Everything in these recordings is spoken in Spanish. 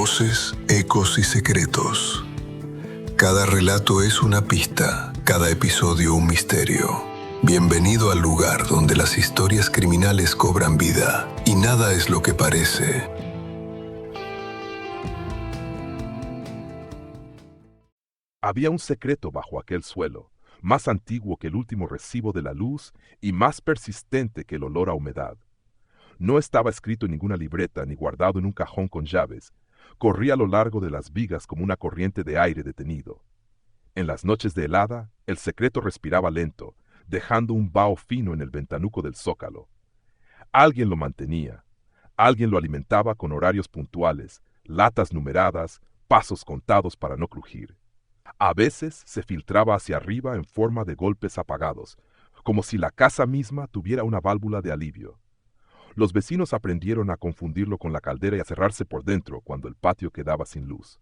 Voces, ecos y secretos. Cada relato es una pista, cada episodio un misterio. Bienvenido al lugar donde las historias criminales cobran vida y nada es lo que parece. Había un secreto bajo aquel suelo, más antiguo que el último recibo de la luz y más persistente que el olor a humedad. No estaba escrito en ninguna libreta ni guardado en un cajón con llaves. Corría a lo largo de las vigas como una corriente de aire detenido. En las noches de helada, el secreto respiraba lento, dejando un vaho fino en el ventanuco del zócalo. Alguien lo mantenía. Alguien lo alimentaba con horarios puntuales, latas numeradas, pasos contados para no crujir. A veces se filtraba hacia arriba en forma de golpes apagados, como si la casa misma tuviera una válvula de alivio. Los vecinos aprendieron a confundirlo con la caldera y a cerrarse por dentro cuando el patio quedaba sin luz.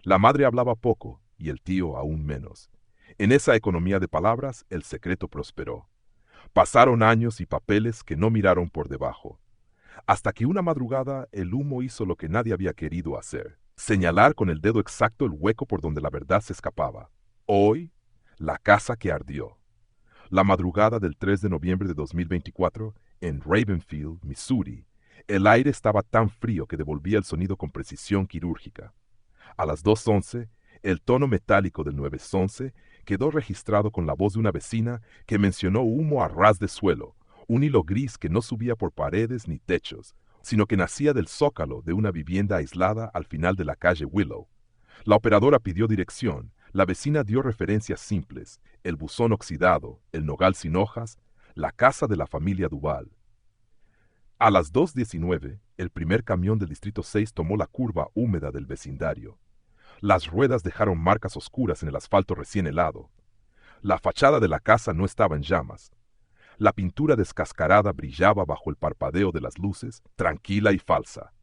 La madre hablaba poco y el tío aún menos. En esa economía de palabras, el secreto prosperó. Pasaron años y papeles que no miraron por debajo. Hasta que una madrugada el humo hizo lo que nadie había querido hacer: señalar con el dedo exacto el hueco por donde la verdad se escapaba. Hoy, la casa que ardió. La madrugada del 3 de noviembre de 2024, en Ravenfield, Missouri, el aire estaba tan frío que devolvía el sonido con precisión quirúrgica. A las 2:11, el tono metálico del 911 quedó registrado con la voz de una vecina que mencionó humo a ras de suelo, un hilo gris que no subía por paredes ni techos, sino que nacía del zócalo de una vivienda aislada al final de la calle Willow. La operadora pidió dirección, la vecina dio referencias simples: el buzón oxidado, el nogal sin hojas, la casa de la familia Duval. A las 2:19, el primer camión del Distrito 6 tomó la curva húmeda del vecindario. Las ruedas dejaron marcas oscuras en el asfalto recién helado. La fachada de la casa no estaba en llamas. La pintura descascarada brillaba bajo el parpadeo de las luces, tranquila y falsa.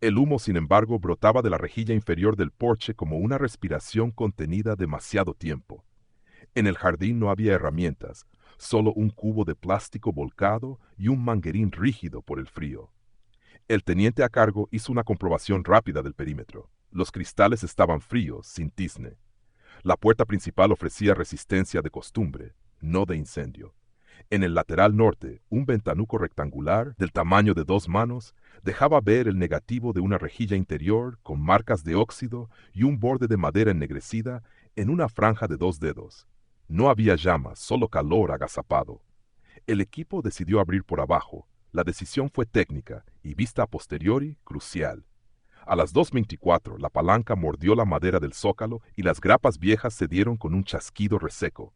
El humo, sin embargo, brotaba de la rejilla inferior del porche como una respiración contenida demasiado tiempo. En el jardín no había herramientas, solo un cubo de plástico volcado y un manguerín rígido por el frío. El teniente a cargo hizo una comprobación rápida del perímetro. Los cristales estaban fríos, sin tizne. La puerta principal ofrecía resistencia de costumbre, no de incendio. En el lateral norte, un ventanuco rectangular, del tamaño de 2 manos, dejaba ver el negativo de una rejilla interior con marcas de óxido y un borde de madera ennegrecida en una franja de 2 dedos. No había llamas, solo calor agazapado. El equipo decidió abrir por abajo. La decisión fue técnica y, vista a posteriori, crucial. A las 2:24, la palanca mordió la madera del zócalo y las grapas viejas cedieron con un chasquido reseco.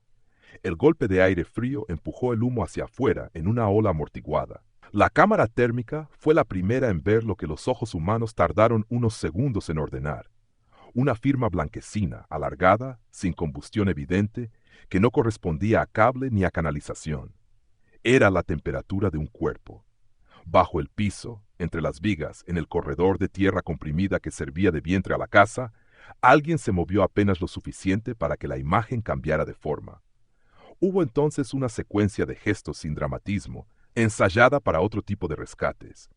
El golpe de aire frío empujó el humo hacia afuera en una ola amortiguada. La cámara térmica fue la primera en ver lo que los ojos humanos tardaron unos segundos en ordenar. Una firma blanquecina, alargada, sin combustión evidente, que no correspondía a cable ni a canalización. Era la temperatura de un cuerpo. Bajo el piso, entre las vigas, en el corredor de tierra comprimida que servía de vientre a la casa, alguien se movió apenas lo suficiente para que la imagen cambiara de forma. Hubo entonces una secuencia de gestos sin dramatismo, ensayada para otro tipo de rescates.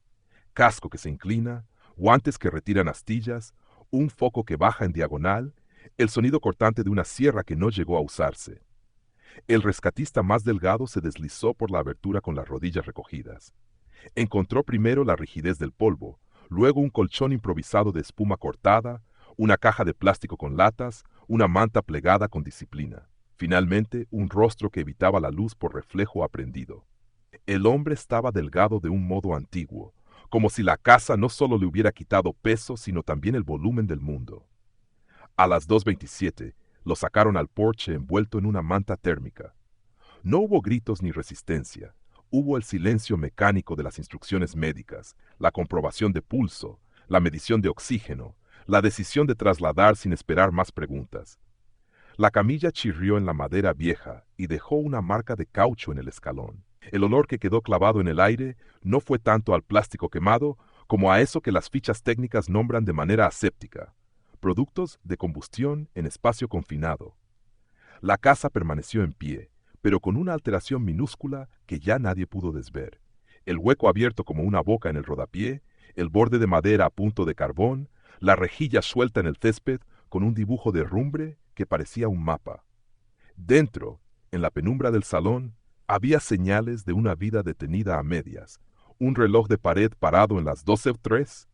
Casco que se inclina, guantes que retiran astillas, un foco que baja en diagonal, el sonido cortante de una sierra que no llegó a usarse. El rescatista más delgado se deslizó por la abertura con las rodillas recogidas. Encontró primero la rigidez del polvo, luego un colchón improvisado de espuma cortada, una caja de plástico con latas, una manta plegada con disciplina. Finalmente, un rostro que evitaba la luz por reflejo aprendido. El hombre estaba delgado de un modo antiguo, como si la casa no solo le hubiera quitado peso, sino también el volumen del mundo. A las 2:27, lo sacaron al porche envuelto en una manta térmica. No hubo gritos ni resistencia. Hubo el silencio mecánico de las instrucciones médicas, la comprobación de pulso, la medición de oxígeno, la decisión de trasladar sin esperar más preguntas. La camilla chirrió en la madera vieja y dejó una marca de caucho en el escalón. El olor que quedó clavado en el aire no fue tanto al plástico quemado como a eso que las fichas técnicas nombran de manera aséptica: productos de combustión en espacio confinado. La casa permaneció en pie, pero con una alteración minúscula que ya nadie pudo desver. El hueco abierto como una boca en el rodapié, el borde de madera a punto de carbón, la rejilla suelta en el césped con un dibujo de herrumbre que parecía un mapa. Dentro, en la penumbra del salón, había señales de una vida detenida a medias, un reloj de pared parado en las 12:03,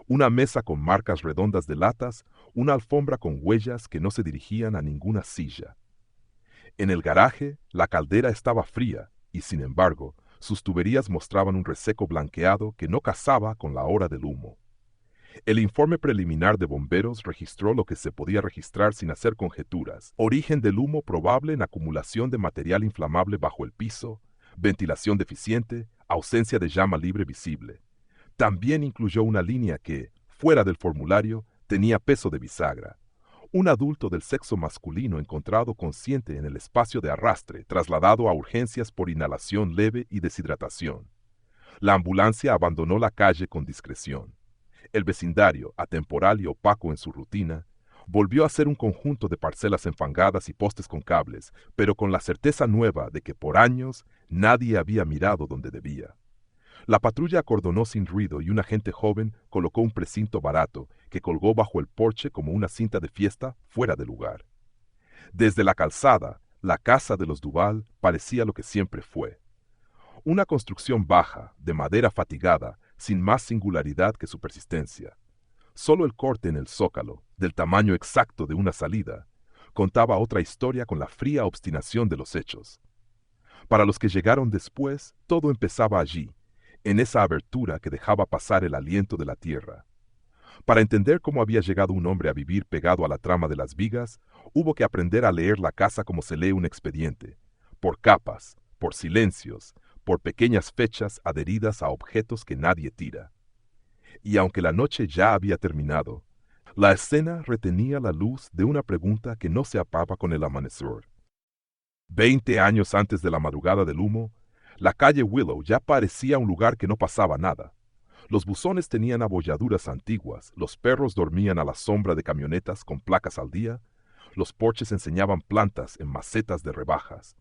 una mesa con marcas redondas de latas, una alfombra con huellas que no se dirigían a ninguna silla. En el garaje, la caldera estaba fría y, sin embargo, sus tuberías mostraban un reseco blanqueado que no casaba con la hora del humo. El informe preliminar de bomberos registró lo que se podía registrar sin hacer conjeturas: origen del humo probable en acumulación de material inflamable bajo el piso, ventilación deficiente, ausencia de llama libre visible. También incluyó una línea que, fuera del formulario, tenía peso de bisagra. Un adulto del sexo masculino encontrado consciente en el espacio de arrastre, trasladado a urgencias por inhalación leve y deshidratación. La ambulancia abandonó la calle con discreción. El vecindario, atemporal y opaco en su rutina, volvió a ser un conjunto de parcelas enfangadas y postes con cables, pero con la certeza nueva de que por años nadie había mirado donde debía. La patrulla acordonó sin ruido y un agente joven colocó un precinto barato que colgó bajo el porche como una cinta de fiesta fuera de lugar. Desde la calzada, la casa de los Duval parecía lo que siempre fue: una construcción baja, de madera fatigada, sin más singularidad que su persistencia. Solo el corte en el zócalo, del tamaño exacto de una salida, contaba otra historia con la fría obstinación de los hechos. Para los que llegaron después, todo empezaba allí, en esa abertura que dejaba pasar el aliento de la tierra. Para entender cómo había llegado un hombre a vivir pegado a la trama de las vigas, hubo que aprender a leer la casa como se lee un expediente, por capas, por silencios, por pequeñas fechas adheridas a objetos que nadie tira. Y aunque la noche ya había terminado, la escena retenía la luz de una pregunta que no se apagaba con el amanecer. 20 años antes de la madrugada del humo, la calle Willow ya parecía un lugar que no pasaba nada. Los buzones tenían abolladuras antiguas, los perros dormían a la sombra de camionetas con placas al día, los porches enseñaban plantas en macetas de rebajas.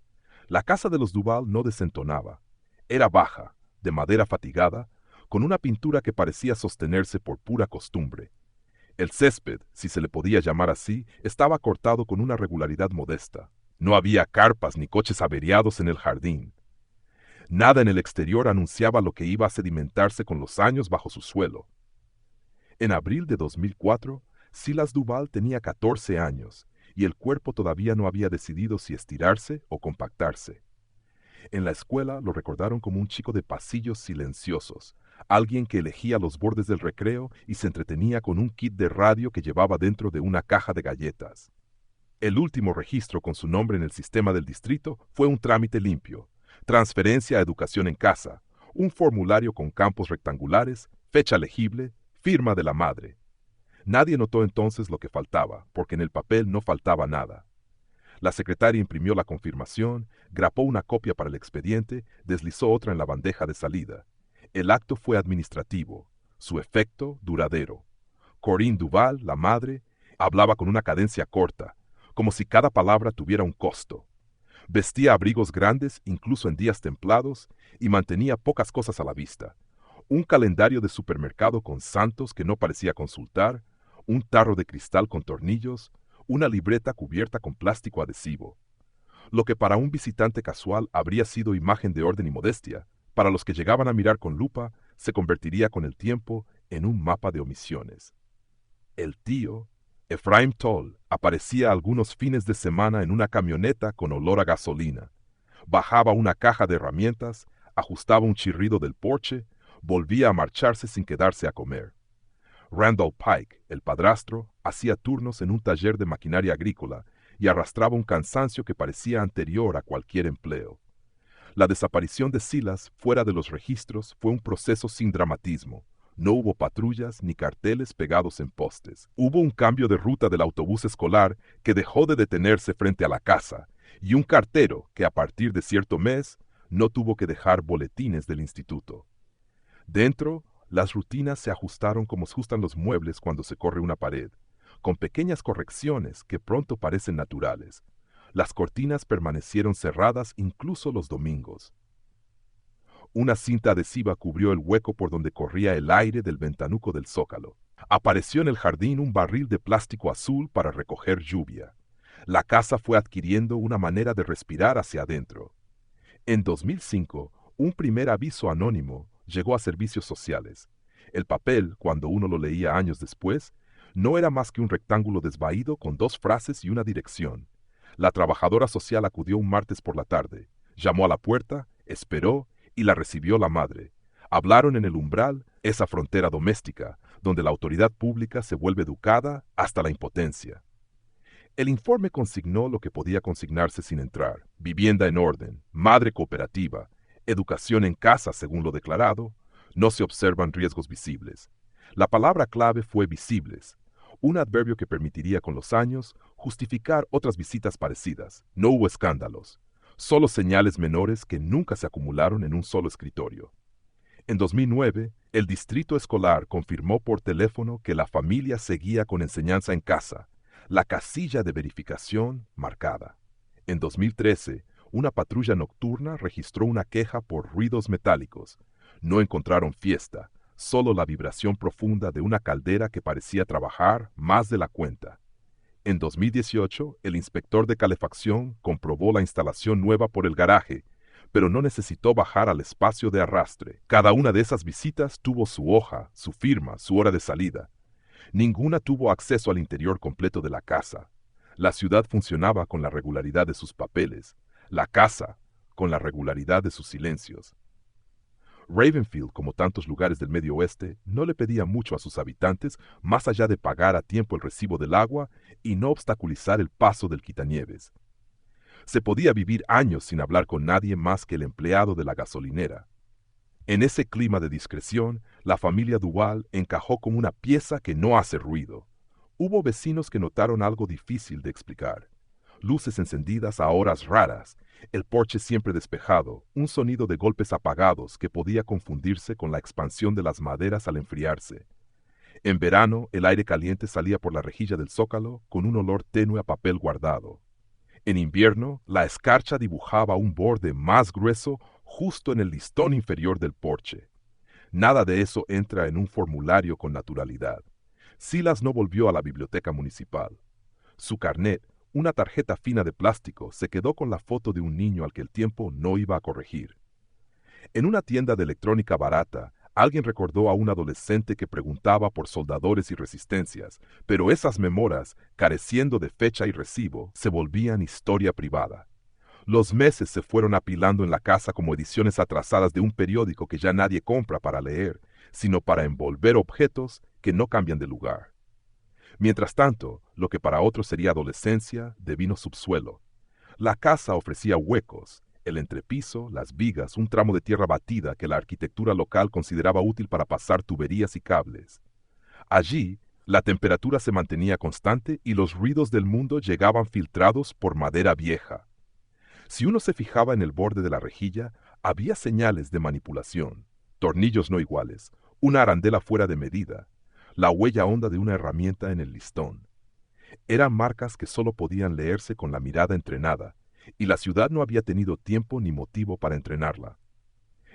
La casa de los Duval no desentonaba. Era baja, de madera fatigada, con una pintura que parecía sostenerse por pura costumbre. El césped, si se le podía llamar así, estaba cortado con una regularidad modesta. No había carpas ni coches averiados en el jardín. Nada en el exterior anunciaba lo que iba a sedimentarse con los años bajo su suelo. En abril de 2004, Silas Duval tenía 14 años y el cuerpo todavía no había decidido si estirarse o compactarse. En la escuela lo recordaron como un chico de pasillos silenciosos, alguien que elegía los bordes del recreo y se entretenía con un kit de radio que llevaba dentro de una caja de galletas. El último registro con su nombre en el sistema del distrito fue un trámite limpio: transferencia a educación en casa, un formulario con campos rectangulares, fecha legible, firma de la madre. Nadie notó entonces lo que faltaba, porque en el papel no faltaba nada. La secretaria imprimió la confirmación, grapó una copia para el expediente, deslizó otra en la bandeja de salida. El acto fue administrativo, su efecto duradero. Corinne Duval, la madre, hablaba con una cadencia corta, como si cada palabra tuviera un costo. Vestía abrigos grandes incluso en días templados y mantenía pocas cosas a la vista: un calendario de supermercado con santos que no parecía consultar, un tarro de cristal con tornillos, una libreta cubierta con plástico adhesivo. Lo que para un visitante casual habría sido imagen de orden y modestia, para los que llegaban a mirar con lupa, se convertiría con el tiempo en un mapa de omisiones. El tío, Ephraim Toll, aparecía algunos fines de semana en una camioneta con olor a gasolina. Bajaba una caja de herramientas, ajustaba un chirrido del porche, volvía a marcharse sin quedarse a comer. Randall Pike, el padrastro, hacía turnos en un taller de maquinaria agrícola y arrastraba un cansancio que parecía anterior a cualquier empleo. La desaparición de Silas fuera de los registros fue un proceso sin dramatismo. No hubo patrullas ni carteles pegados en postes. Hubo un cambio de ruta del autobús escolar que dejó de detenerse frente a la casa, y un cartero que a partir de cierto mes no tuvo que dejar boletines del instituto. Dentro, las rutinas se ajustaron como se ajustan los muebles cuando se corre una pared, con pequeñas correcciones que pronto parecen naturales. Las cortinas permanecieron cerradas incluso los domingos. Una cinta adhesiva cubrió el hueco por donde corría el aire del ventanuco del zócalo. Apareció en el jardín un barril de plástico azul para recoger lluvia. La casa fue adquiriendo una manera de respirar hacia adentro. En 2005, un primer aviso anónimo llegó a servicios sociales. El papel, cuando uno lo leía años después, no era más que un rectángulo desvaído con dos frases y una dirección. La trabajadora social acudió un martes por la tarde, llamó a la puerta, esperó y la recibió la madre. Hablaron en el umbral, esa frontera doméstica, donde la autoridad pública se vuelve educada hasta la impotencia. El informe consignó lo que podía consignarse sin entrar: vivienda en orden, madre cooperativa, educación en casa según lo declarado, no se observan riesgos visibles. La palabra clave fue visibles, un adverbio que permitiría con los años justificar otras visitas parecidas. No hubo escándalos, solo señales menores que nunca se acumularon en un solo escritorio. En 2009, el distrito escolar confirmó por teléfono que la familia seguía con enseñanza en casa, la casilla de verificación marcada. En 2013, una patrulla nocturna registró una queja por ruidos metálicos. No encontraron fiesta, solo la vibración profunda de una caldera que parecía trabajar más de la cuenta. En 2018, el inspector de calefacción comprobó la instalación nueva por el garaje, pero no necesitó bajar al espacio de arrastre. Cada una de esas visitas tuvo su hoja, su firma, su hora de salida. Ninguna tuvo acceso al interior completo de la casa. La ciudad funcionaba con la regularidad de sus papeles, la casa con la regularidad de sus silencios. Ravenfield, como tantos lugares del Medio Oeste, no le pedía mucho a sus habitantes más allá de pagar a tiempo el recibo del agua y no obstaculizar el paso del quitanieves. Se podía vivir años sin hablar con nadie más que el empleado de la gasolinera. En ese clima de discreción, la familia Duval encajó como una pieza que no hace ruido. Hubo vecinos que notaron algo difícil de explicar: luces encendidas a horas raras, el porche siempre despejado, un sonido de golpes apagados que podía confundirse con la expansión de las maderas al enfriarse. En verano, el aire caliente salía por la rejilla del zócalo con un olor tenue a papel guardado. En invierno, la escarcha dibujaba un borde más grueso justo en el listón inferior del porche. Nada de eso entra en un formulario con naturalidad. Silas no volvió a la biblioteca municipal. Su carnet, una tarjeta fina de plástico, se quedó con la foto de un niño al que el tiempo no iba a corregir. En una tienda de electrónica barata, alguien recordó a un adolescente que preguntaba por soldadores y resistencias, pero esas memoras, careciendo de fecha y recibo, se volvían historia privada. Los meses se fueron apilando en la casa como ediciones atrasadas de un periódico que ya nadie compra para leer, sino para envolver objetos que no cambian de lugar. Mientras tanto, lo que para otros sería adolescencia devino subsuelo. La casa ofrecía huecos, el entrepiso, las vigas, un tramo de tierra batida que la arquitectura local consideraba útil para pasar tuberías y cables. Allí, la temperatura se mantenía constante y los ruidos del mundo llegaban filtrados por madera vieja. Si uno se fijaba en el borde de la rejilla, había señales de manipulación: tornillos no iguales, una arandela fuera de medida, la huella honda de una herramienta en el listón. Eran marcas que solo podían leerse con la mirada entrenada, y la ciudad no había tenido tiempo ni motivo para entrenarla.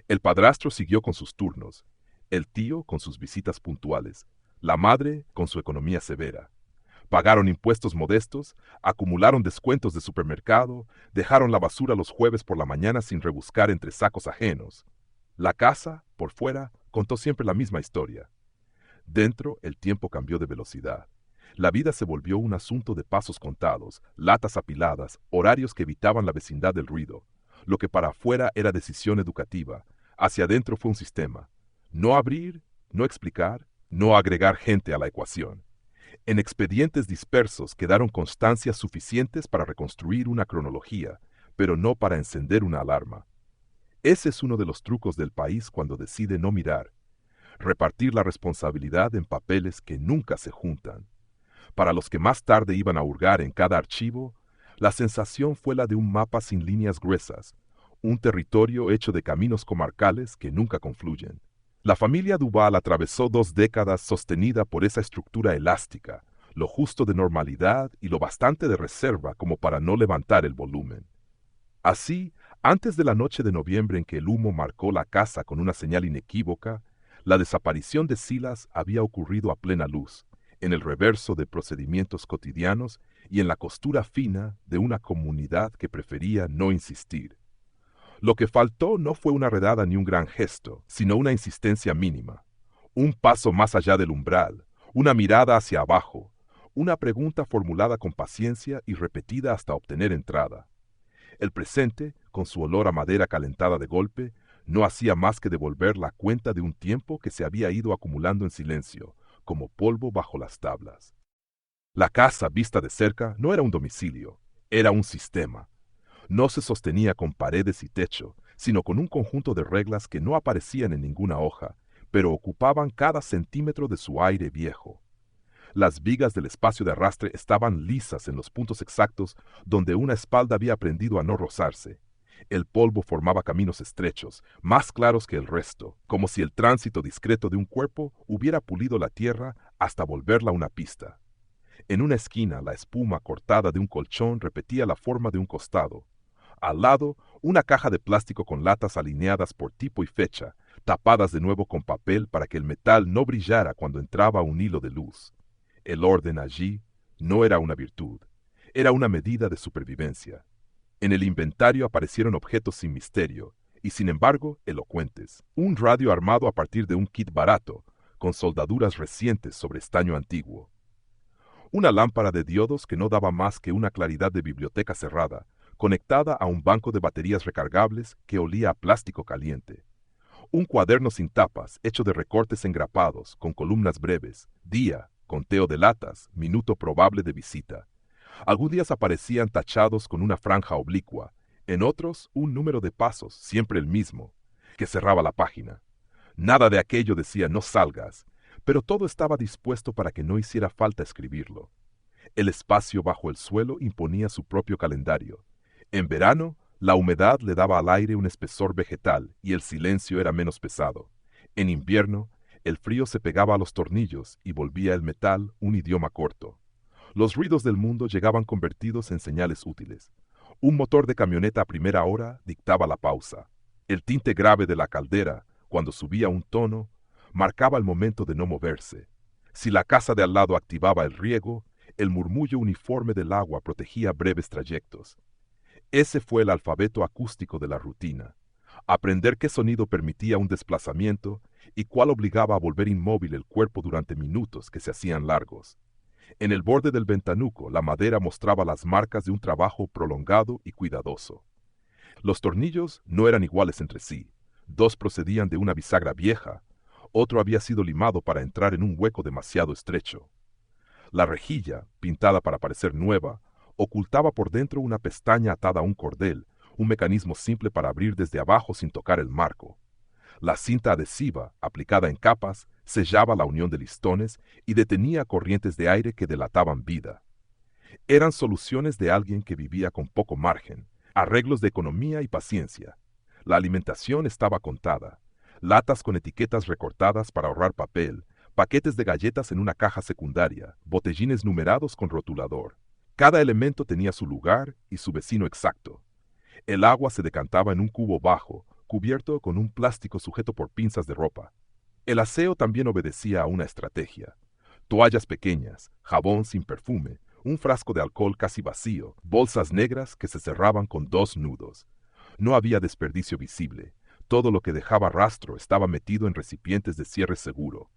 El padrastro siguió con sus turnos, el tío con sus visitas puntuales, la madre con su economía severa. Pagaron impuestos modestos, acumularon descuentos de supermercado, dejaron la basura los jueves por la mañana sin rebuscar entre sacos ajenos. La casa, por fuera, contó siempre la misma historia. Dentro, el tiempo cambió de velocidad. La vida se volvió un asunto de pasos contados, latas apiladas, horarios que evitaban la vecindad del ruido. Lo que para afuera era decisión educativa, hacia adentro fue un sistema. No abrir, no explicar, no agregar gente a la ecuación. En expedientes dispersos quedaron constancias suficientes para reconstruir una cronología, pero no para encender una alarma. Ese es uno de los trucos del país cuando decide no mirar: repartir la responsabilidad en papeles que nunca se juntan. Para los que más tarde iban a hurgar en cada archivo, la sensación fue la de un mapa sin líneas gruesas, un territorio hecho de caminos comarcales que nunca confluyen. La familia Duval atravesó 2 décadas sostenida por esa estructura elástica, lo justo de normalidad y lo bastante de reserva como para no levantar el volumen. Así, antes de la noche de noviembre en que el humo marcó la casa con una señal inequívoca, La desaparición de Silas había ocurrido a plena luz, en el reverso de procedimientos cotidianos y en la costura fina de una comunidad que prefería no insistir. Lo que faltó no fue una redada ni un gran gesto, sino una insistencia mínima. Un paso más allá del umbral, una mirada hacia abajo, una pregunta formulada con paciencia y repetida hasta obtener entrada. El presente, con su olor a madera calentada de golpe, no hacía más que devolver la cuenta de un tiempo que se había ido acumulando en silencio, como polvo bajo las tablas. La casa, vista de cerca, no era un domicilio, era un sistema. No se sostenía con paredes y techo, sino con un conjunto de reglas que no aparecían en ninguna hoja, pero ocupaban cada centímetro de su aire viejo. Las vigas del espacio de arrastre estaban lisas en los puntos exactos donde una espalda había aprendido a no rozarse. El polvo formaba caminos estrechos, más claros que el resto, como si el tránsito discreto de un cuerpo hubiera pulido la tierra hasta volverla una pista. En una esquina, la espuma cortada de un colchón repetía la forma de un costado. Al lado, una caja de plástico con latas alineadas por tipo y fecha, tapadas de nuevo con papel para que el metal no brillara cuando entraba un hilo de luz. El orden allí no era una virtud, era una medida de supervivencia. En el inventario aparecieron objetos sin misterio, y sin embargo elocuentes. Un radio armado a partir de un kit barato, con soldaduras recientes sobre estaño antiguo. Una lámpara de diodos que no daba más que una claridad de biblioteca cerrada, conectada a un banco de baterías recargables que olía a plástico caliente. Un cuaderno sin tapas, hecho de recortes engrapados, con columnas breves, día, conteo de latas, minuto probable de visita. Algunos días aparecían tachados con una franja oblicua, en otros un número de pasos, siempre el mismo, que cerraba la página. Nada de aquello decía no salgas, pero todo estaba dispuesto para que no hiciera falta escribirlo. El espacio bajo el suelo imponía su propio calendario. En verano, la humedad le daba al aire un espesor vegetal y el silencio era menos pesado. En invierno, el frío se pegaba a los tornillos y volvía el metal un idioma corto. Los ruidos del mundo llegaban convertidos en señales útiles. Un motor de camioneta a primera hora dictaba la pausa. El tinte grave de la caldera, cuando subía un tono, marcaba el momento de no moverse. Si la casa de al lado activaba el riego, el murmullo uniforme del agua protegía breves trayectos. Ese fue el alfabeto acústico de la rutina. Aprender qué sonido permitía un desplazamiento y cuál obligaba a volver inmóvil el cuerpo durante minutos que se hacían largos. En el borde del ventanuco, la madera mostraba las marcas de un trabajo prolongado y cuidadoso. Los tornillos no eran iguales entre sí. Dos procedían de una bisagra vieja, otro había sido limado para entrar en un hueco demasiado estrecho. La rejilla, pintada para parecer nueva, ocultaba por dentro una pestaña atada a un cordel, un mecanismo simple para abrir desde abajo sin tocar el marco. La cinta adhesiva, aplicada en capas, sellaba la unión de listones y detenía corrientes de aire que delataban vida. Eran soluciones de alguien que vivía con poco margen, arreglos de economía y paciencia. La alimentación estaba contada. Latas con etiquetas recortadas para ahorrar papel, paquetes de galletas en una caja secundaria, botellines numerados con rotulador. Cada elemento tenía su lugar y su vecino exacto. El agua se decantaba en un cubo bajo, cubierto con un plástico sujeto por pinzas de ropa. El aseo también obedecía a una estrategia. Toallas pequeñas, jabón sin perfume, un frasco de alcohol casi vacío, bolsas negras que se cerraban con 2 nudos. No había desperdicio visible. Todo lo que dejaba rastro estaba metido en recipientes de cierre seguro.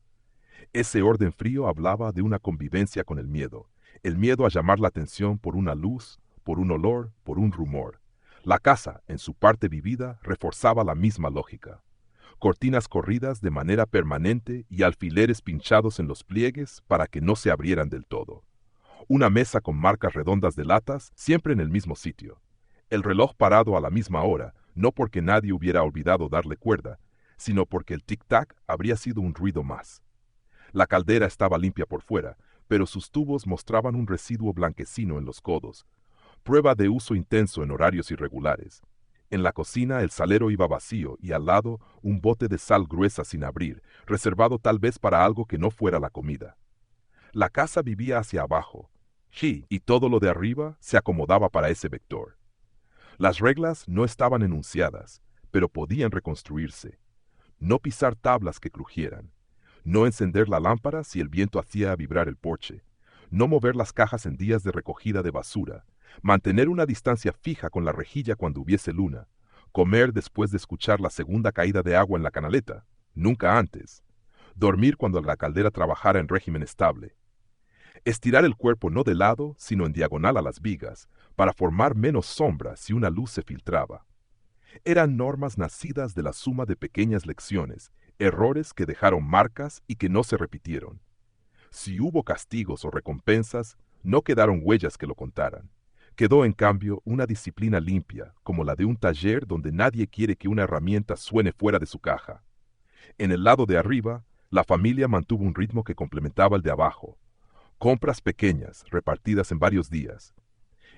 Ese orden frío hablaba de una convivencia con el miedo a llamar la atención por una luz, por un olor, por un rumor. La casa, en su parte vivida, reforzaba la misma lógica. Cortinas corridas de manera permanente y alfileres pinchados en los pliegues para que no se abrieran del todo. Una mesa con marcas redondas de latas, siempre en el mismo sitio. El reloj parado a la misma hora, no porque nadie hubiera olvidado darle cuerda, sino porque el tic-tac habría sido un ruido más. La caldera estaba limpia por fuera, pero sus tubos mostraban un residuo blanquecino en los codos, prueba de uso intenso en horarios irregulares. En la cocina el salero iba vacío y al lado un bote de sal gruesa sin abrir, reservado tal vez para algo que no fuera la comida. La casa vivía hacia abajo, y todo lo de arriba se acomodaba para ese vector. Las reglas no estaban enunciadas, pero podían reconstruirse. no pisar tablas que crujieran, no encender la lámpara si el viento hacía vibrar el porche, no mover las cajas en días de recogida de basura, mantener una distancia fija con la rejilla cuando hubiese luna, comer después de escuchar la segunda caída de agua en la canaleta, nunca antes, dormir cuando la caldera trabajara en régimen estable, estirar el cuerpo no de lado, sino en diagonal a las vigas, para formar menos sombra si una luz se filtraba. Eran normas nacidas de la suma de pequeñas lecciones, errores que dejaron marcas y que no se repitieron. Si hubo castigos o recompensas, no quedaron huellas que lo contaran. Quedó, en cambio, una disciplina limpia, como la de un taller donde nadie quiere que una herramienta suene fuera de su caja. En el lado de arriba, la familia mantuvo un ritmo que complementaba el de abajo. Compras pequeñas, repartidas en varios días.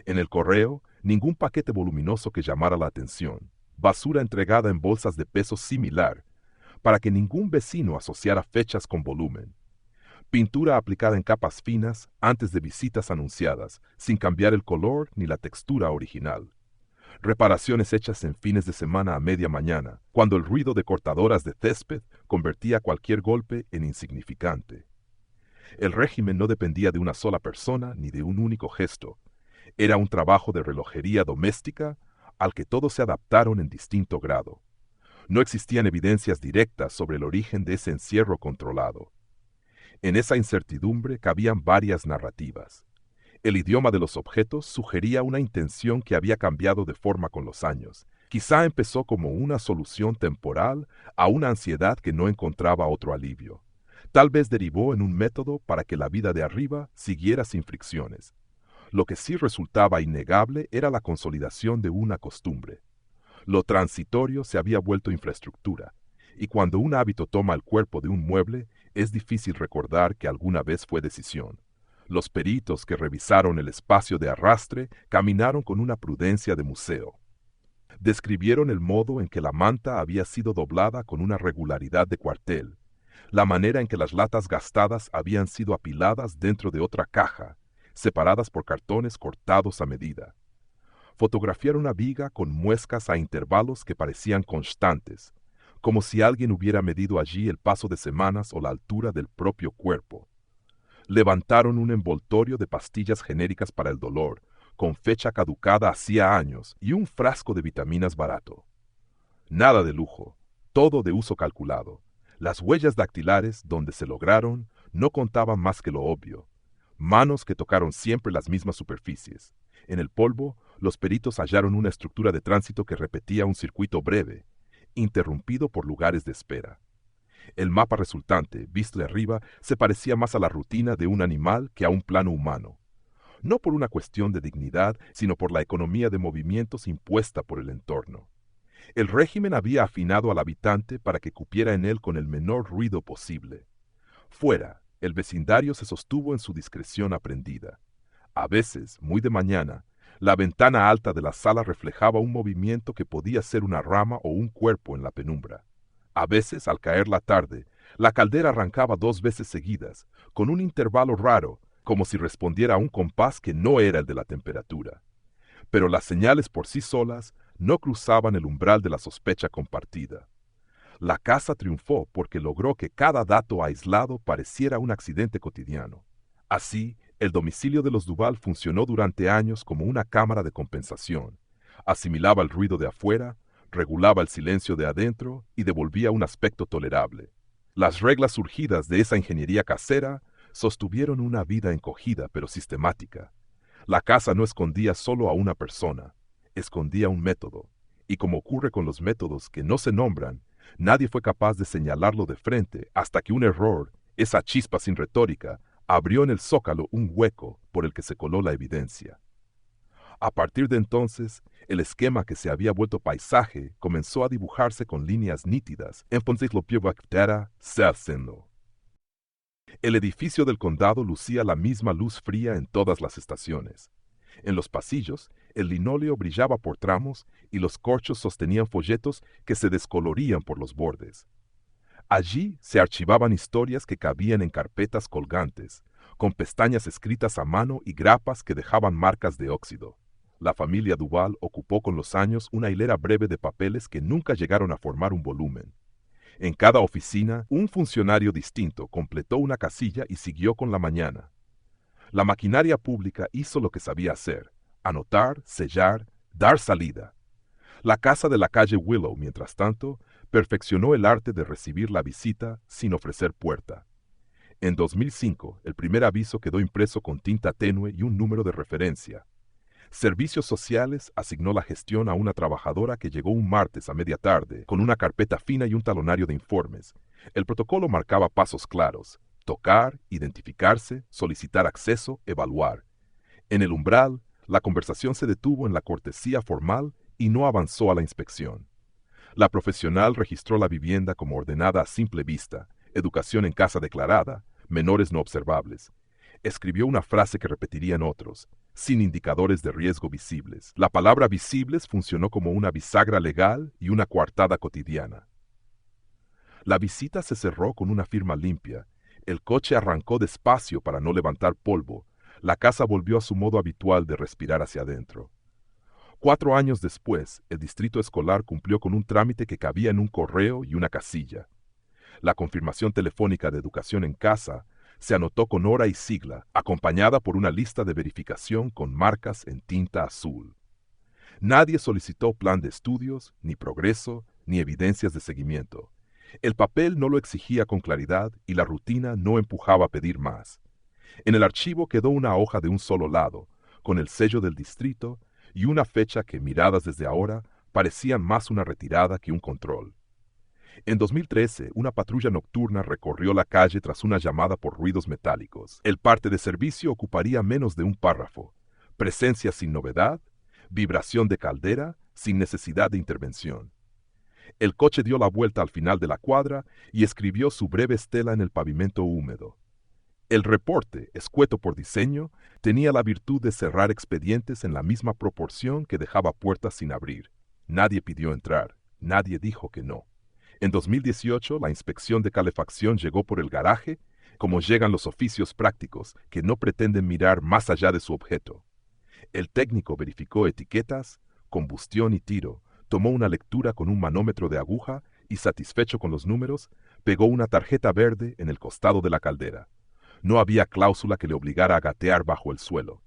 En el correo, ningún paquete voluminoso que llamara la atención. Basura entregada en bolsas de peso similar, para que ningún vecino asociara fechas con volumen. Pintura aplicada en capas finas antes de visitas anunciadas, sin cambiar el color ni la textura original. Reparaciones hechas en fines de semana a media mañana, cuando el ruido de cortadoras de césped convertía cualquier golpe en insignificante. El régimen no dependía de una sola persona ni de un único gesto. Era un trabajo de relojería doméstica al que todos se adaptaron en distinto grado. No existían evidencias directas sobre el origen de ese encierro controlado. En esa incertidumbre cabían varias narrativas. El idioma de los objetos sugería una intención que había cambiado de forma con los años. Quizá empezó como una solución temporal a una ansiedad que no encontraba otro alivio. Tal vez derivó en un método para que la vida de arriba siguiera sin fricciones. Lo que sí resultaba innegable era la consolidación de una costumbre. Lo transitorio se había vuelto infraestructura, y cuando un hábito toma el cuerpo de un mueble, es difícil recordar que alguna vez fue decisión. Los peritos que revisaron el espacio de arrastre caminaron con una prudencia de museo. Describieron el modo en que la manta había sido doblada con una regularidad de cuartel, la manera en que las latas gastadas habían sido apiladas dentro de otra caja, separadas por cartones cortados a medida. Fotografiaron una viga con muescas a intervalos que parecían constantes, como si alguien hubiera medido allí el paso de semanas o la altura del propio cuerpo. Levantaron un envoltorio de pastillas genéricas para el dolor, con fecha caducada hacía años, y un frasco de vitaminas barato. Nada de lujo, todo de uso calculado. Las huellas dactilares, donde se lograron, no contaban más que lo obvio. Manos que tocaron siempre las mismas superficies. En el polvo, los peritos hallaron una estructura de tránsito que repetía un circuito breve, interrumpido por lugares de espera. El mapa resultante, visto de arriba, se parecía más a la rutina de un animal que a un plano humano. No por una cuestión de dignidad, sino por la economía de movimientos impuesta por el entorno. El régimen había afinado al habitante para que cupiera en él con el menor ruido posible. Fuera, el vecindario se sostuvo en su discreción aprendida. A veces, muy de mañana, la ventana alta de la sala reflejaba un movimiento que podía ser una rama o un cuerpo en la penumbra. A veces, al caer la tarde, la caldera arrancaba 2 veces seguidas, con un intervalo raro, como si respondiera a un compás que no era el de la temperatura. Pero las señales por sí solas no cruzaban el umbral de la sospecha compartida. La casa triunfó porque logró que cada dato aislado pareciera un accidente cotidiano. Así, el domicilio de los Duval funcionó durante años como una cámara de compensación. Asimilaba el ruido de afuera, regulaba el silencio de adentro y devolvía un aspecto tolerable. Las reglas surgidas de esa ingeniería casera sostuvieron una vida encogida pero sistemática. La casa no escondía solo a una persona, escondía un método, y como ocurre con los métodos que no se nombran, nadie fue capaz de señalarlo de frente hasta que un error, esa chispa sin retórica, abrió en el zócalo un hueco por el que se coló la evidencia. A partir de entonces, el esquema que se había vuelto paisaje comenzó a dibujarse con líneas nítidas. Entonces lo piedra se ascendió. El edificio del condado lucía la misma luz fría en todas las estaciones. En los pasillos, el linóleo brillaba por tramos y los corchos sostenían folletos que se descolorían por los bordes. Allí se archivaban historias que cabían en carpetas colgantes, con pestañas escritas a mano y grapas que dejaban marcas de óxido. La familia Duval ocupó con los años una hilera breve de papeles que nunca llegaron a formar un volumen. En cada oficina, un funcionario distinto completó una casilla y siguió con la mañana. La maquinaria pública hizo lo que sabía hacer: anotar, sellar, dar salida. La casa de la calle Willow, mientras tanto, perfeccionó el arte de recibir la visita sin ofrecer puerta. En 2005, el primer aviso quedó impreso con tinta tenue y un número de referencia. Servicios Sociales asignó la gestión a una trabajadora que llegó un martes a media tarde con una carpeta fina y un talonario de informes. El protocolo marcaba pasos claros: tocar, identificarse, solicitar acceso, evaluar. En el umbral, la conversación se detuvo en la cortesía formal y no avanzó a la inspección. La profesional registró la vivienda como ordenada a simple vista: educación en casa declarada, menores no observables. Escribió una frase que repetirían otros: sin indicadores de riesgo visibles. La palabra visibles funcionó como una bisagra legal y una coartada cotidiana. La visita se cerró con una firma limpia. El coche arrancó despacio para no levantar polvo. La casa volvió a su modo habitual de respirar hacia adentro. 4 años después, el distrito escolar cumplió con un trámite que cabía en un correo y una casilla. La confirmación telefónica de educación en casa se anotó con hora y sigla, acompañada por una lista de verificación con marcas en tinta azul. Nadie solicitó plan de estudios, ni progreso, ni evidencias de seguimiento. El papel no lo exigía con claridad y la rutina no empujaba a pedir más. En el archivo quedó una hoja de un solo lado, con el sello del distrito y una fecha que, miradas desde ahora, parecían más una retirada que un control. En 2013, una patrulla nocturna recorrió la calle tras una llamada por ruidos metálicos. El parte de servicio ocuparía menos de un párrafo: presencia sin novedad, vibración de caldera sin necesidad de intervención. El coche dio la vuelta al final de la cuadra y escribió su breve estela en el pavimento húmedo. El reporte, escueto por diseño, tenía la virtud de cerrar expedientes en la misma proporción que dejaba puertas sin abrir. Nadie pidió entrar, nadie dijo que no. En 2018, la inspección de calefacción llegó por el garaje, como llegan los oficios prácticos, que no pretenden mirar más allá de su objeto. El técnico verificó etiquetas, combustión y tiro, tomó una lectura con un manómetro de aguja y, satisfecho con los números, pegó una tarjeta verde en el costado de la caldera. No había cláusula que le obligara a gatear bajo el suelo.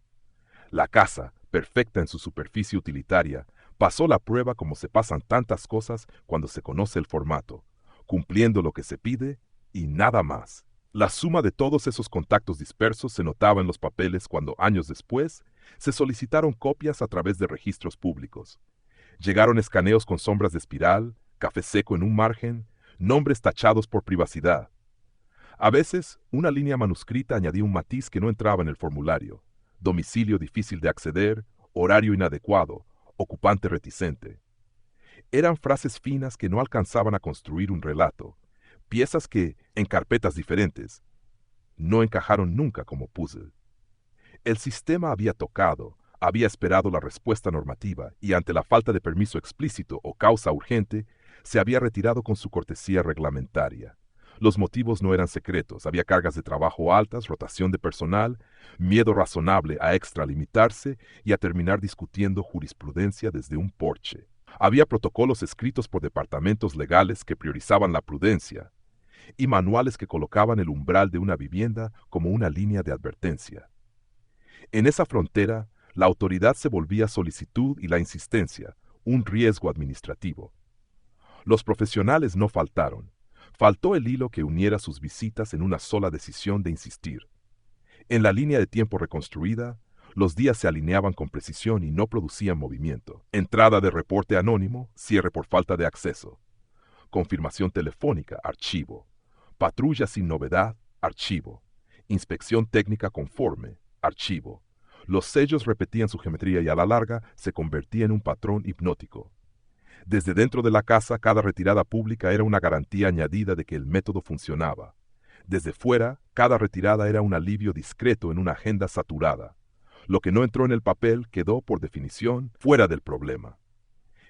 La casa, perfecta en su superficie utilitaria, pasó la prueba como se pasan tantas cosas cuando se conoce el formato, cumpliendo lo que se pide y nada más. La suma de todos esos contactos dispersos se notaba en los papeles cuando, años después, se solicitaron copias a través de registros públicos. Llegaron escaneos con sombras de espiral, café seco en un margen, nombres tachados por privacidad. A veces, una línea manuscrita añadía un matiz que no entraba en el formulario: domicilio difícil de acceder, horario inadecuado, ocupante reticente. Eran frases finas que no alcanzaban a construir un relato, piezas que, en carpetas diferentes, no encajaron nunca como puzzle. El sistema había tocado, había esperado la respuesta normativa y, ante la falta de permiso explícito o causa urgente, se había retirado con su cortesía reglamentaria. Los motivos no eran secretos: había cargas de trabajo altas, rotación de personal, miedo razonable a extralimitarse y a terminar discutiendo jurisprudencia desde un porche. Había protocolos escritos por departamentos legales que priorizaban la prudencia y manuales que colocaban el umbral de una vivienda como una línea de advertencia. En esa frontera, la autoridad se volvía solicitud y la insistencia un riesgo administrativo. Los profesionales no faltaron. Faltó el hilo que uniera sus visitas en una sola decisión de insistir. En la línea de tiempo reconstruida, los días se alineaban con precisión y no producían movimiento. Entrada de reporte anónimo, cierre por falta de acceso. Confirmación telefónica, archivo. Patrulla sin novedad, archivo. Inspección técnica conforme, archivo. Los sellos repetían su geometría y a la larga se convertía en un patrón hipnótico. Desde dentro de la casa, cada retirada pública era una garantía añadida de que el método funcionaba. Desde fuera, cada retirada era un alivio discreto en una agenda saturada. Lo que no entró en el papel quedó, por definición, fuera del problema.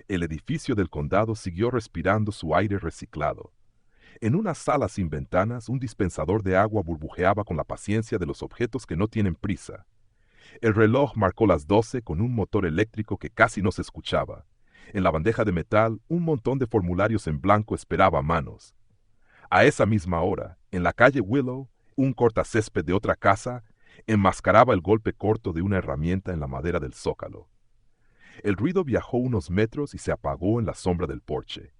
El edificio del condado siguió respirando su aire reciclado. En una sala sin ventanas, un dispensador de agua burbujeaba con la paciencia de los objetos que no tienen prisa. El reloj marcó las 12 con un motor eléctrico que casi no se escuchaba. En la bandeja de metal, un montón de formularios en blanco esperaba a manos. A esa misma hora, en la calle Willow, un cortacésped de otra casa enmascaraba el golpe corto de una herramienta en la madera del zócalo. El ruido viajó unos metros y se apagó en la sombra del porche.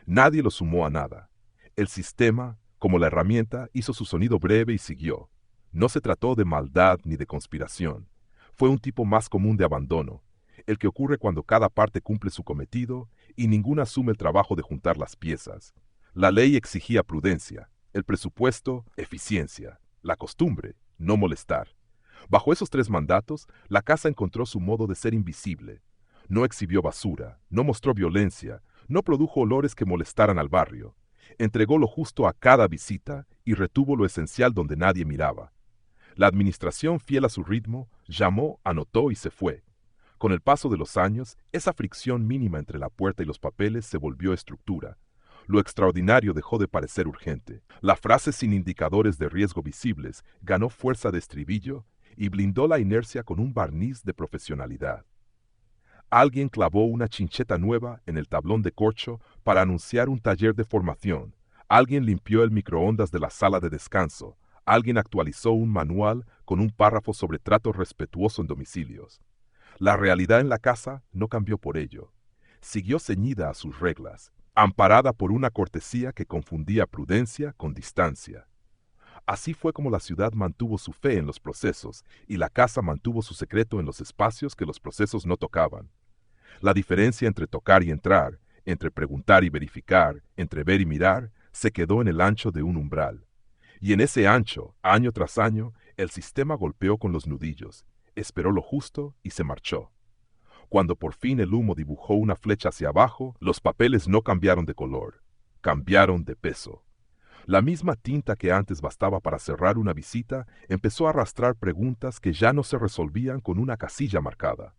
Nadie lo sumó a nada. El sistema, como la herramienta, hizo su sonido breve y siguió. No se trató de maldad ni de conspiración. Fue un tipo más común de abandono, el que ocurre cuando cada parte cumple su cometido y ninguna asume el trabajo de juntar las piezas. La ley exigía prudencia, el presupuesto, eficiencia, la costumbre, no molestar. Bajo esos tres mandatos, la casa encontró su modo de ser invisible. No exhibió basura, no mostró violencia, no produjo olores que molestaran al barrio. Entregó lo justo a cada visita y retuvo lo esencial donde nadie miraba. La administración, fiel a su ritmo, llamó, anotó y se fue. Con el paso de los años, esa fricción mínima entre la puerta y los papeles se volvió estructura. Lo extraordinario dejó de parecer urgente. La frase sin indicadores de riesgo visibles ganó fuerza de estribillo y blindó la inercia con un barniz de profesionalidad. Alguien clavó una chincheta nueva en el tablón de corcho para anunciar un taller de formación. Alguien limpió el microondas de la sala de descanso. Alguien actualizó un manual con un párrafo sobre trato respetuoso en domicilios. La realidad en la casa no cambió por ello. Siguió ceñida a sus reglas, amparada por una cortesía que confundía prudencia con distancia. Así fue como la ciudad mantuvo su fe en los procesos y la casa mantuvo su secreto en los espacios que los procesos no tocaban. La diferencia entre tocar y entrar, entre preguntar y verificar, entre ver y mirar, se quedó en el ancho de un umbral. Y en ese ancho, año tras año, el sistema golpeó con los nudillos, esperó lo justo y se marchó. Cuando por fin el humo dibujó una flecha hacia abajo, los papeles no cambiaron de color, cambiaron de peso. La misma tinta que antes bastaba para cerrar una visita empezó a arrastrar preguntas que ya no se resolvían con una casilla marcada.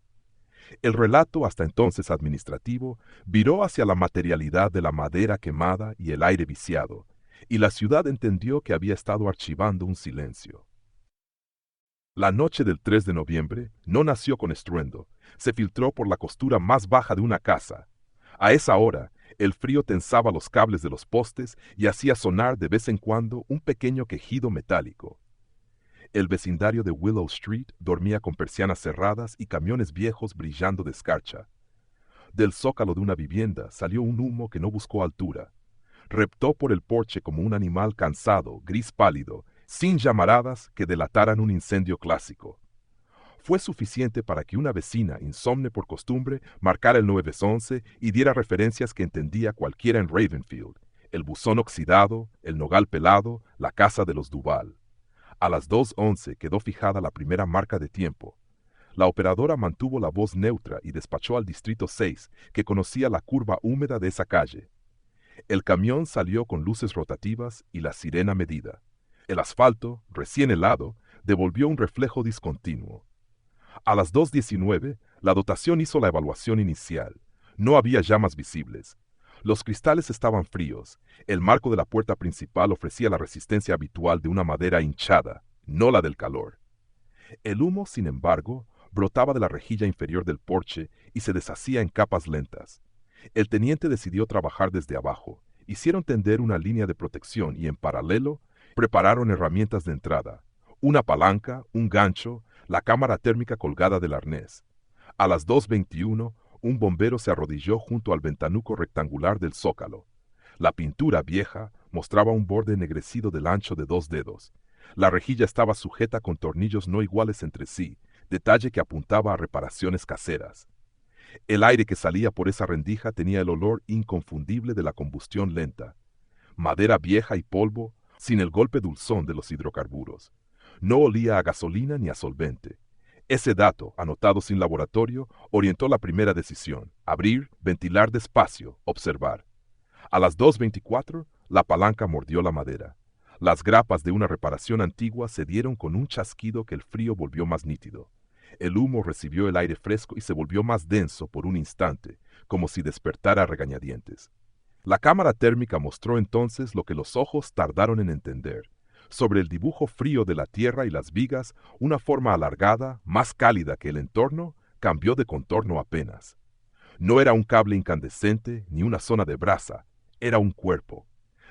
El relato, hasta entonces administrativo, viró hacia la materialidad de la madera quemada y el aire viciado, y la ciudad entendió que había estado archivando un silencio. La noche del 3 de noviembre no nació con estruendo, se filtró por la costura más baja de una casa. A esa hora, el frío tensaba los cables de los postes y hacía sonar de vez en cuando un pequeño quejido metálico. El vecindario de Willow Street dormía con persianas cerradas y camiones viejos brillando de escarcha. Del zócalo de una vivienda salió un humo que no buscó altura. Reptó por el porche como un animal cansado, gris pálido, sin llamaradas que delataran un incendio clásico. Fue suficiente para que una vecina, insomne por costumbre, marcara el 911 y diera referencias que entendía cualquiera en Ravenfield: el buzón oxidado, el nogal pelado, la casa de los Duval. A las 2:11 quedó fijada la primera marca de tiempo. La operadora mantuvo la voz neutra y despachó al Distrito 6, que conocía la curva húmeda de esa calle. El camión salió con luces rotativas y la sirena medida. El asfalto, recién helado, devolvió un reflejo discontinuo. A las 2:19, la dotación hizo la evaluación inicial. No había llamas visibles. Los cristales estaban fríos. El marco de la puerta principal ofrecía la resistencia habitual de una madera hinchada, no la del calor. El humo, sin embargo, brotaba de la rejilla inferior del porche y se deshacía en capas lentas. El teniente decidió trabajar desde abajo. Hicieron tender una línea de protección y, en paralelo, prepararon herramientas de entrada: una palanca, un gancho, la cámara térmica colgada del arnés. A las 2:21, un bombero se arrodilló junto al ventanuco rectangular del zócalo. La pintura vieja mostraba un borde ennegrecido del ancho de 2 dedos. La rejilla estaba sujeta con tornillos no iguales entre sí, detalle que apuntaba a reparaciones caseras. El aire que salía por esa rendija tenía el olor inconfundible de la combustión lenta. Madera vieja y polvo, sin el golpe dulzón de los hidrocarburos. No olía a gasolina ni a solvente. Ese dato, anotado sin laboratorio, orientó la primera decisión: abrir, ventilar despacio, observar. A las 2:24, la palanca mordió la madera. Las grapas de una reparación antigua se dieron con un chasquido que el frío volvió más nítido. El humo recibió el aire fresco y se volvió más denso por un instante, como si despertara a regañadientes. La cámara térmica mostró entonces lo que los ojos tardaron en entender. Sobre el dibujo frío de la tierra y las vigas, una forma alargada, más cálida que el entorno, cambió de contorno apenas. No era un cable incandescente ni una zona de brasa, era un cuerpo.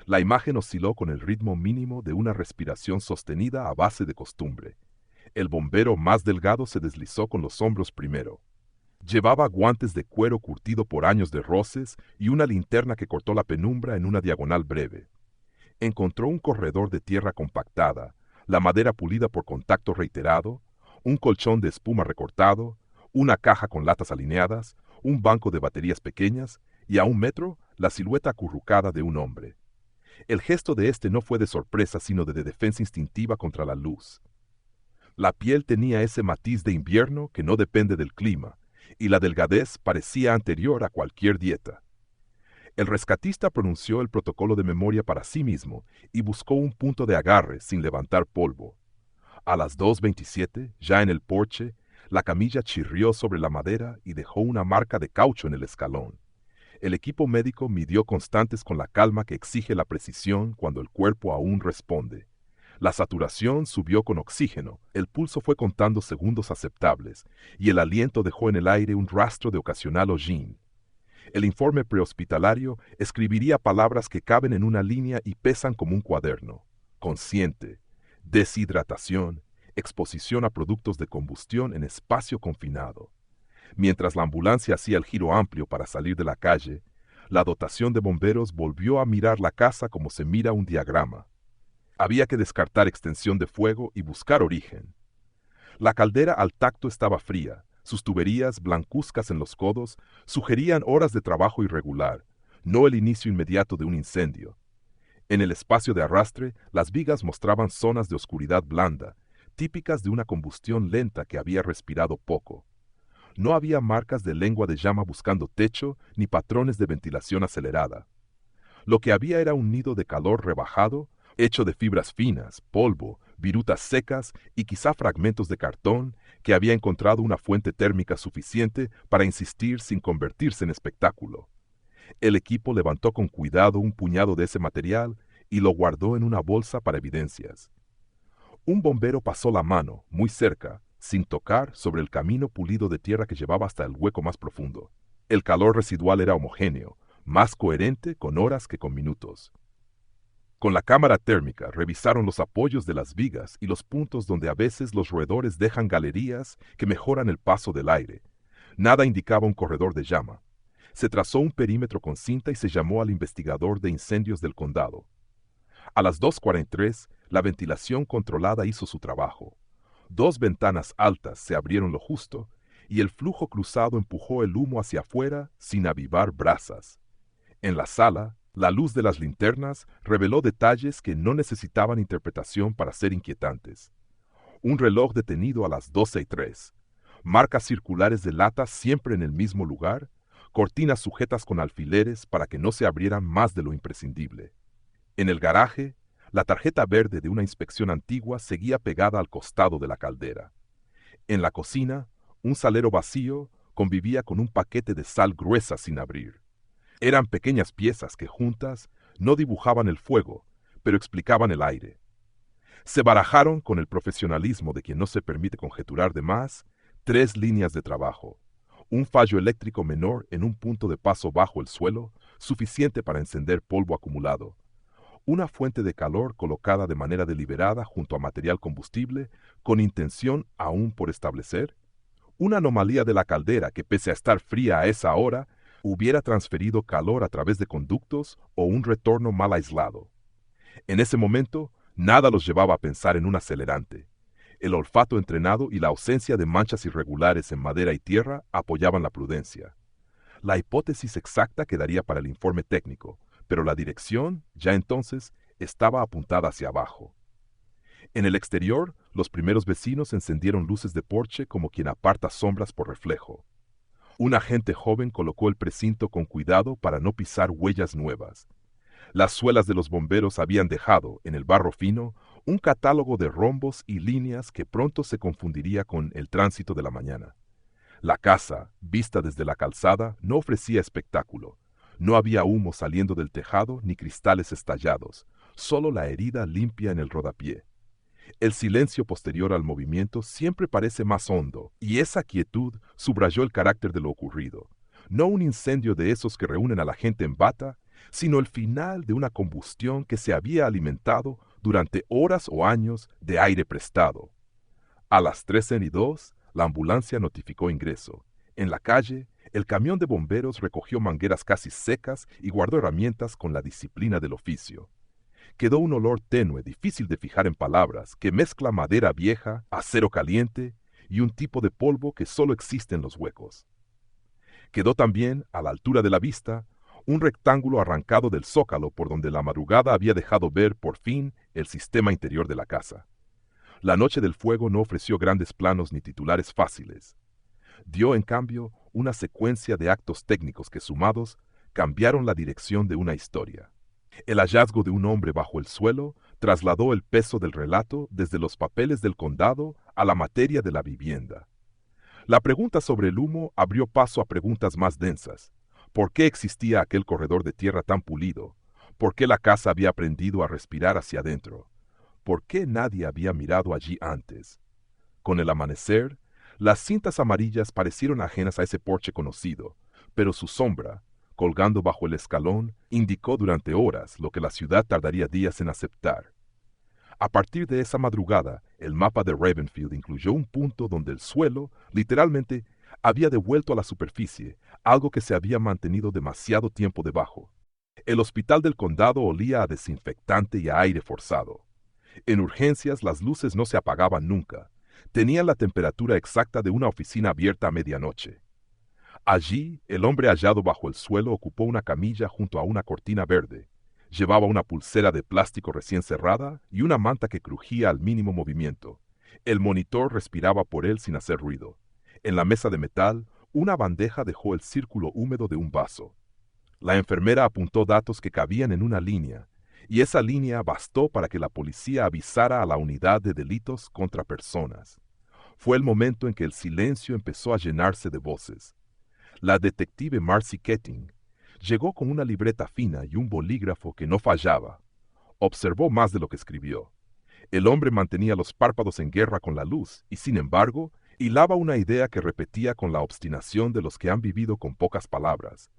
La imagen osciló con el ritmo mínimo de una respiración sostenida a base de costumbre. El bombero más delgado se deslizó con los hombros primero. Llevaba guantes de cuero curtido por años de roces y una linterna que cortó la penumbra en una diagonal breve. Encontró un corredor de tierra compactada, la madera pulida por contacto reiterado, un colchón de espuma recortado, una caja con latas alineadas, un banco de baterías pequeñas y a 1 metro la silueta acurrucada de un hombre. El gesto de este no fue de sorpresa sino de defensa instintiva contra la luz. La piel tenía ese matiz de invierno que no depende del clima, y la delgadez parecía anterior a cualquier dieta. El rescatista pronunció el protocolo de memoria para sí mismo y buscó un punto de agarre sin levantar polvo. A las 2:27, ya en el porche, la camilla chirrió sobre la madera y dejó una marca de caucho en el escalón. El equipo médico midió constantes con la calma que exige la precisión cuando el cuerpo aún responde. La saturación subió con oxígeno, el pulso fue contando segundos aceptables, y el aliento dejó en el aire un rastro de ocasional hollín. El informe prehospitalario escribiría palabras que caben en una línea y pesan como un cuaderno. Consciente, deshidratación, exposición a productos de combustión en espacio confinado. Mientras la ambulancia hacía el giro amplio para salir de la calle, la dotación de bomberos volvió a mirar la casa como se mira un diagrama. Había que descartar extensión de fuego y buscar origen. La caldera al tacto estaba fría, sus tuberías, blancuzcas en los codos, sugerían horas de trabajo irregular, no el inicio inmediato de un incendio. En el espacio de arrastre, las vigas mostraban zonas de oscuridad blanda, típicas de una combustión lenta que había respirado poco. No había marcas de lengua de llama buscando techo ni patrones de ventilación acelerada. Lo que había era un nido de calor rebajado, hecho de fibras finas, polvo, virutas secas y quizá fragmentos de cartón, que había encontrado una fuente térmica suficiente para insistir sin convertirse en espectáculo. El equipo levantó con cuidado un puñado de ese material y lo guardó en una bolsa para evidencias. Un bombero pasó la mano, muy cerca, sin tocar, sobre el camino pulido de tierra que llevaba hasta el hueco más profundo. El calor residual era homogéneo, más coherente con horas que con minutos. Con la cámara térmica revisaron los apoyos de las vigas y los puntos donde a veces los roedores dejan galerías que mejoran el paso del aire. Nada indicaba un corredor de llama. Se trazó un perímetro con cinta y se llamó al investigador de incendios del condado. A las 2:43, la ventilación controlada hizo su trabajo. 2 ventanas altas se abrieron lo justo, y el flujo cruzado empujó el humo hacia afuera sin avivar brasas. En la sala, la luz de las linternas reveló detalles que no necesitaban interpretación para ser inquietantes. Un reloj detenido a las 12:03, marcas circulares de latas siempre en el mismo lugar, cortinas sujetas con alfileres para que no se abrieran más de lo imprescindible. En el garaje, la tarjeta verde de una inspección antigua seguía pegada al costado de la caldera. En la cocina, un salero vacío convivía con un paquete de sal gruesa sin abrir. Eran pequeñas piezas que juntas no dibujaban el fuego, pero explicaban el aire. Se barajaron con el profesionalismo de quien no se permite conjeturar de más 3 líneas de trabajo. Un fallo eléctrico menor en un punto de paso bajo el suelo, suficiente para encender polvo acumulado. Una fuente de calor colocada de manera deliberada junto a material combustible, con intención aún por establecer. Una anomalía de la caldera que, pese a estar fría a esa hora, hubiera transferido calor a través de conductos o un retorno mal aislado. En ese momento, nada los llevaba a pensar en un acelerante. El olfato entrenado y la ausencia de manchas irregulares en madera y tierra apoyaban la prudencia. La hipótesis exacta quedaría para el informe técnico, pero la dirección, ya entonces, estaba apuntada hacia abajo. En el exterior, los primeros vecinos encendieron luces de porche como quien aparta sombras por reflejo. Un agente joven colocó el precinto con cuidado para no pisar huellas nuevas. Las suelas de los bomberos habían dejado, en el barro fino, un catálogo de rombos y líneas que pronto se confundiría con el tránsito de la mañana. La casa, vista desde la calzada, no ofrecía espectáculo. No había humo saliendo del tejado ni cristales estallados, solo la herida limpia en el rodapié. El silencio posterior al movimiento siempre parece más hondo, y esa quietud subrayó el carácter de lo ocurrido. No un incendio de esos que reúnen a la gente en bata, sino el final de una combustión que se había alimentado durante horas o años de aire prestado. A las 13:02, la ambulancia notificó ingreso. En la calle, el camión de bomberos recogió mangueras casi secas y guardó herramientas con la disciplina del oficio. Quedó un olor tenue, difícil de fijar en palabras, que mezcla madera vieja, acero caliente y un tipo de polvo que solo existe en los huecos. Quedó también, a la altura de la vista, un rectángulo arrancado del zócalo por donde la madrugada había dejado ver por fin el sistema interior de la casa. La noche del fuego no ofreció grandes planos ni titulares fáciles. Dio, en cambio, una secuencia de actos técnicos que, sumados, cambiaron la dirección de una historia. El hallazgo de un hombre bajo el suelo trasladó el peso del relato desde los papeles del condado a la materia de la vivienda. La pregunta sobre el humo abrió paso a preguntas más densas. ¿Por qué existía aquel corredor de tierra tan pulido? ¿Por qué la casa había aprendido a respirar hacia adentro? ¿Por qué nadie había mirado allí antes? Con el amanecer, las cintas amarillas parecieron ajenas a ese porche conocido, pero su sombra, colgando bajo el escalón, indicó durante horas lo que la ciudad tardaría días en aceptar. A partir de esa madrugada, el mapa de Ravenfield incluyó un punto donde el suelo, literalmente, había devuelto a la superficie algo que se había mantenido demasiado tiempo debajo. El hospital del condado olía a desinfectante y a aire forzado. En urgencias las luces no se apagaban nunca. Tenían la temperatura exacta de una oficina abierta a medianoche. Allí, el hombre hallado bajo el suelo ocupó una camilla junto a una cortina verde. Llevaba una pulsera de plástico recién cerrada y una manta que crujía al mínimo movimiento. El monitor respiraba por él sin hacer ruido. En la mesa de metal, una bandeja dejó el círculo húmedo de un vaso. La enfermera apuntó datos que cabían en una línea, y esa línea bastó para que la policía avisara a la unidad de delitos contra personas. Fue el momento en que el silencio empezó a llenarse de voces. La detective Marcy Ketting llegó con una libreta fina y un bolígrafo que no fallaba. Observó más de lo que escribió. El hombre mantenía los párpados en guerra con la luz y, sin embargo, hilaba una idea que repetía con la obstinación de los que han vivido con pocas palabras.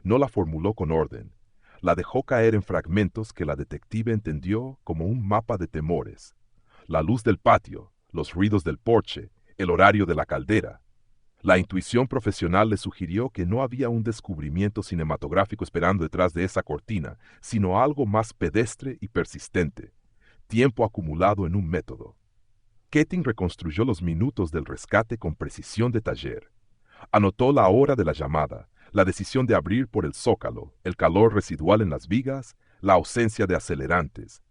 No la formuló con orden. La dejó caer en fragmentos que la detective entendió como un mapa de temores. La luz del patio, los ruidos del porche, el horario de la caldera. La intuición profesional le sugirió que no había un descubrimiento cinematográfico esperando detrás de esa cortina, sino algo más pedestre y persistente. Tiempo acumulado en un método. Ketting reconstruyó los minutos del rescate con precisión de taller. Anotó la hora de la llamada, la decisión de abrir por el zócalo, el calor residual en las vigas, la ausencia de acelerantes.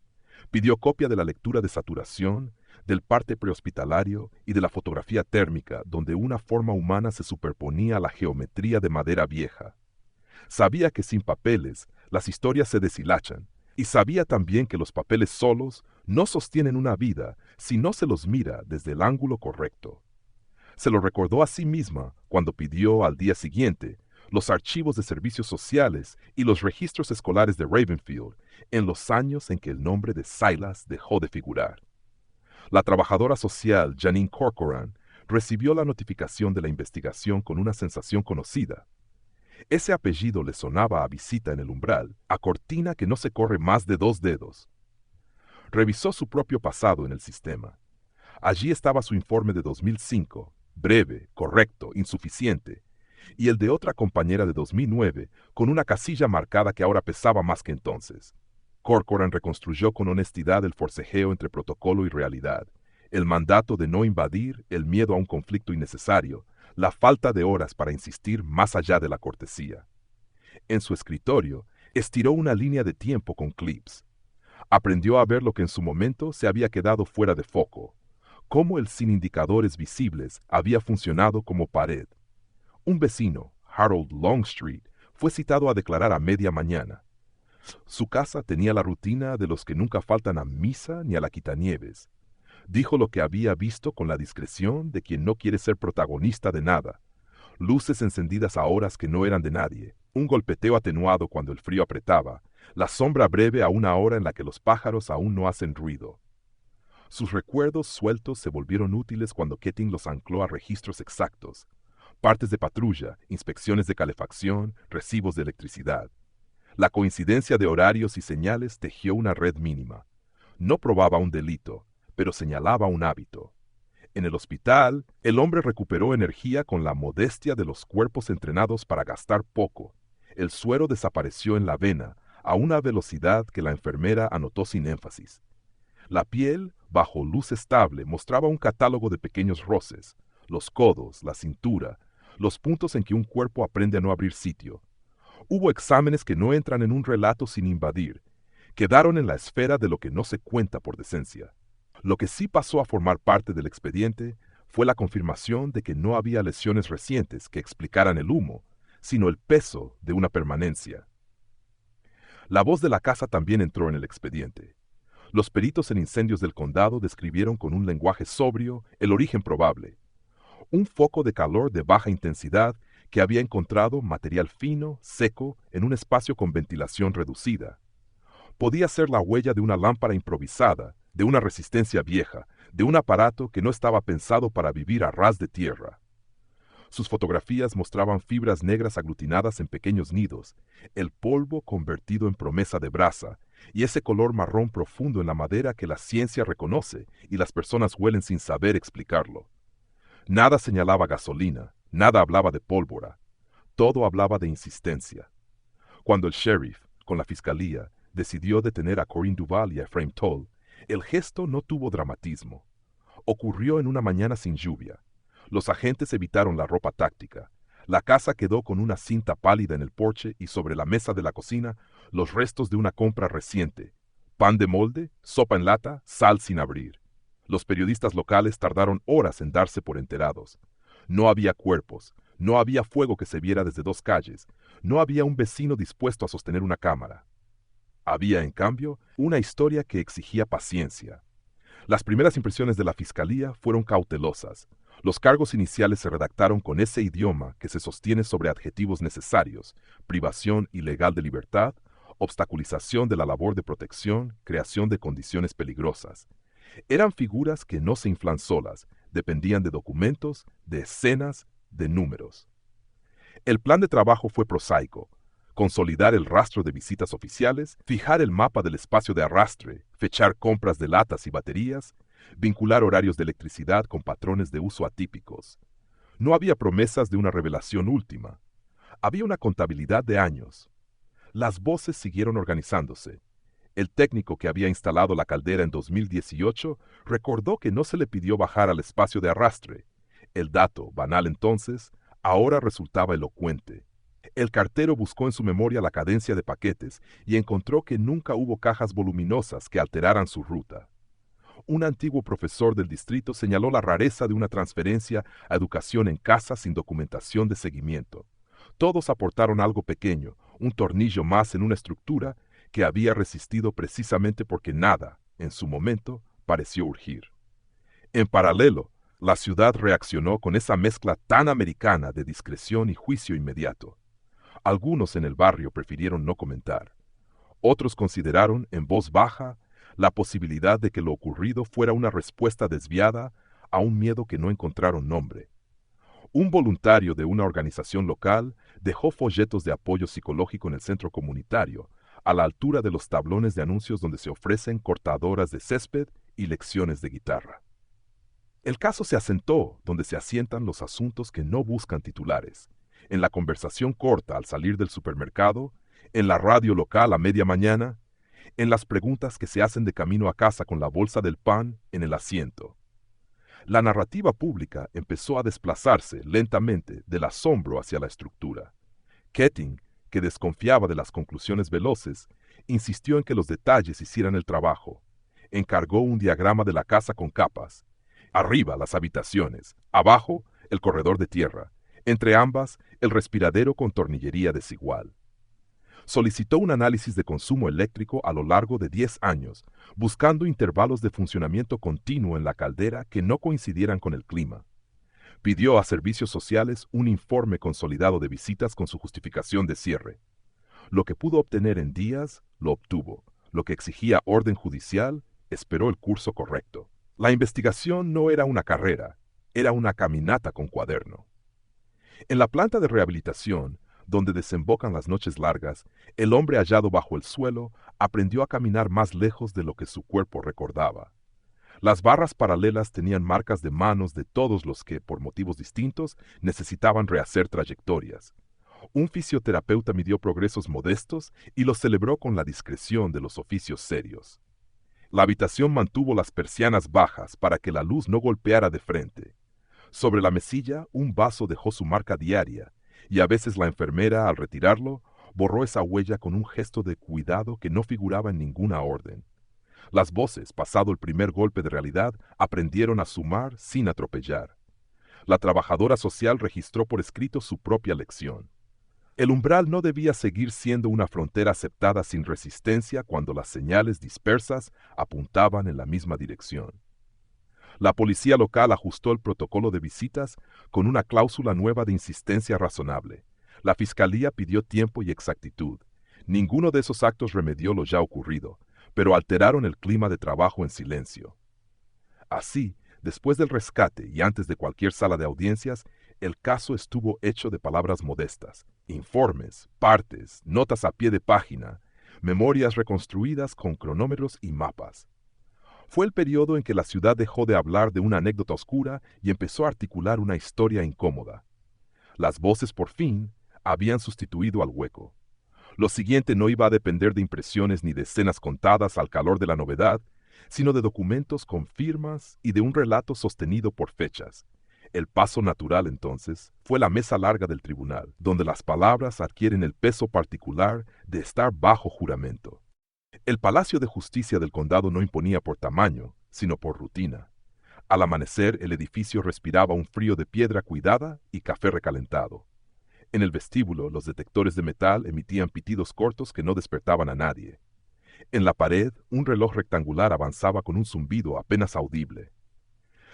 Pidió copia de la lectura de saturación, del parte prehospitalario y de la fotografía térmica, donde una forma humana se superponía a la geometría de madera vieja. Sabía que sin papeles las historias se deshilachan, y sabía también que los papeles solos no sostienen una vida si no se los mira desde el ángulo correcto. Se lo recordó a sí misma cuando pidió al día siguiente los archivos de servicios sociales y los registros escolares de Ravenfield en los años en que el nombre de Silas dejó de figurar. La trabajadora social Janine Corcoran recibió la notificación de la investigación con una sensación conocida. Ese apellido le sonaba a visita en el umbral, a cortina que no se corre más de 2 dedos. Revisó su propio pasado en el sistema. Allí estaba su informe de 2005, breve, correcto, insuficiente, y el de otra compañera de 2009, con una casilla marcada que ahora pesaba más que entonces. Corcoran reconstruyó con honestidad el forcejeo entre protocolo y realidad, el mandato de no invadir, el miedo a un conflicto innecesario, la falta de horas para insistir más allá de la cortesía. En su escritorio, estiró una línea de tiempo con clips. Aprendió a ver lo que en su momento se había quedado fuera de foco, cómo el sin indicadores visibles había funcionado como pared. Un vecino, Harold Longstreet, fue citado a declarar a media mañana. Su casa tenía la rutina de los que nunca faltan a misa ni a la quitanieves. Dijo lo que había visto con la discreción de quien no quiere ser protagonista de nada. Luces encendidas a horas que no eran de nadie, un golpeteo atenuado cuando el frío apretaba, la sombra breve a una hora en la que los pájaros aún no hacen ruido. Sus recuerdos sueltos se volvieron útiles cuando Ketting los ancló a registros exactos. Partes de patrulla, inspecciones de calefacción, recibos de electricidad. La coincidencia de horarios y señales tejió una red mínima. No probaba un delito, pero señalaba un hábito. En el hospital, el hombre recuperó energía con la modestia de los cuerpos entrenados para gastar poco. El suero desapareció en la vena a una velocidad que la enfermera anotó sin énfasis. La piel, bajo luz estable, mostraba un catálogo de pequeños roces, los codos, la cintura, los puntos en que un cuerpo aprende a no abrir sitio. Hubo exámenes que no entran en un relato sin invadir, quedaron en la esfera de lo que no se cuenta por decencia. Lo que sí pasó a formar parte del expediente fue la confirmación de que no había lesiones recientes que explicaran el humo, sino el peso de una permanencia. La voz de la casa también entró en el expediente. Los peritos en incendios del condado describieron con un lenguaje sobrio el origen probable. Un foco de calor de baja intensidad que había encontrado material fino, seco, en un espacio con ventilación reducida. Podía ser la huella de una lámpara improvisada, de una resistencia vieja, de un aparato que no estaba pensado para vivir a ras de tierra. Sus fotografías mostraban fibras negras aglutinadas en pequeños nidos, el polvo convertido en promesa de brasa, y ese color marrón profundo en la madera que la ciencia reconoce y las personas huelen sin saber explicarlo. Nada señalaba gasolina, nada hablaba de pólvora, todo hablaba de insistencia. Cuando el sheriff, con la fiscalía, decidió detener a Corinne Duval y a Ephraim Toll, el gesto no tuvo dramatismo. Ocurrió en una mañana sin lluvia. Los agentes evitaron la ropa táctica. La casa quedó con una cinta pálida en el porche y sobre la mesa de la cocina los restos de una compra reciente. Pan de molde, sopa en lata, sal sin abrir. Los periodistas locales tardaron horas en darse por enterados. No había cuerpos, no había fuego que se viera desde 2 calles, no había un vecino dispuesto a sostener una cámara. Había, en cambio, una historia que exigía paciencia. Las primeras impresiones de la fiscalía fueron cautelosas. Los cargos iniciales se redactaron con ese idioma que se sostiene sobre adjetivos necesarios: privación ilegal de libertad, obstaculización de la labor de protección, creación de condiciones peligrosas. Eran figuras que no se inflan solas, dependían de documentos, de escenas, de números. El plan de trabajo fue prosaico: consolidar el rastro de visitas oficiales, fijar el mapa del espacio de arrastre, fechar compras de latas y baterías, vincular horarios de electricidad con patrones de uso atípicos. No había promesas de una revelación última. Había una contabilidad de años. Las voces siguieron organizándose. El técnico que había instalado la caldera en 2018 recordó que no se le pidió bajar al espacio de arrastre. El dato, banal entonces, ahora resultaba elocuente. El cartero buscó en su memoria la cadencia de paquetes y encontró que nunca hubo cajas voluminosas que alteraran su ruta. Un antiguo profesor del distrito señaló la rareza de una transferencia a educación en casa sin documentación de seguimiento. Todos aportaron algo pequeño, un tornillo más en una estructura que había resistido precisamente porque nada, en su momento, pareció urgir. En paralelo, la ciudad reaccionó con esa mezcla tan americana de discreción y juicio inmediato. Algunos en el barrio prefirieron no comentar. Otros consideraron, en voz baja, la posibilidad de que lo ocurrido fuera una respuesta desviada a un miedo que no encontraron nombre. Un voluntario de una organización local dejó folletos de apoyo psicológico en el centro comunitario, a la altura de los tablones de anuncios donde se ofrecen cortadoras de césped y lecciones de guitarra. El caso se asentó donde se asientan los asuntos que no buscan titulares: en la conversación corta al salir del supermercado, en la radio local a media mañana, en las preguntas que se hacen de camino a casa con la bolsa del pan en el asiento. La narrativa pública empezó a desplazarse lentamente del asombro hacia la estructura. Keating, que desconfiaba de las conclusiones veloces, insistió en que los detalles hicieran el trabajo. Encargó un diagrama de la casa con capas. Arriba, las habitaciones; abajo, el corredor de tierra; entre ambas, el respiradero con tornillería desigual. Solicitó un análisis de consumo eléctrico a lo largo de 10 años, buscando intervalos de funcionamiento continuo en la caldera que no coincidieran con el clima. Pidió a servicios sociales un informe consolidado de visitas con su justificación de cierre. Lo que pudo obtener en días, lo obtuvo. Lo que exigía orden judicial, esperó el curso correcto. La investigación no era una carrera, era una caminata con cuaderno. En la planta de rehabilitación, donde desembocan las noches largas, el hombre hallado bajo el suelo aprendió a caminar más lejos de lo que su cuerpo recordaba. Las barras paralelas tenían marcas de manos de todos los que, por motivos distintos, necesitaban rehacer trayectorias. Un fisioterapeuta midió progresos modestos y los celebró con la discreción de los oficios serios. La habitación mantuvo las persianas bajas para que la luz no golpeara de frente. Sobre la mesilla, un vaso dejó su marca diaria, y a veces la enfermera, al retirarlo, borró esa huella con un gesto de cuidado que no figuraba en ninguna orden. Las voces, pasado el primer golpe de realidad, aprendieron a sumar sin atropellar. La trabajadora social registró por escrito su propia lección. El umbral no debía seguir siendo una frontera aceptada sin resistencia cuando las señales dispersas apuntaban en la misma dirección. La policía local ajustó el protocolo de visitas con una cláusula nueva de insistencia razonable. La fiscalía pidió tiempo y exactitud. Ninguno de esos actos remedió lo ya ocurrido, pero alteraron el clima de trabajo en silencio. Así, después del rescate y antes de cualquier sala de audiencias, el caso estuvo hecho de palabras modestas, informes, partes, notas a pie de página, memorias reconstruidas con cronómetros y mapas. Fue el periodo en que la ciudad dejó de hablar de una anécdota oscura y empezó a articular una historia incómoda. Las voces, por fin, habían sustituido al hueco. Lo siguiente no iba a depender de impresiones ni de escenas contadas al calor de la novedad, sino de documentos con firmas y de un relato sostenido por fechas. El paso natural, entonces, fue la mesa larga del tribunal, donde las palabras adquieren el peso particular de estar bajo juramento. El Palacio de Justicia del condado no imponía por tamaño, sino por rutina. Al amanecer, el edificio respiraba un frío de piedra cuidada y café recalentado. En el vestíbulo, los detectores de metal emitían pitidos cortos que no despertaban a nadie. En la pared, un reloj rectangular avanzaba con un zumbido apenas audible.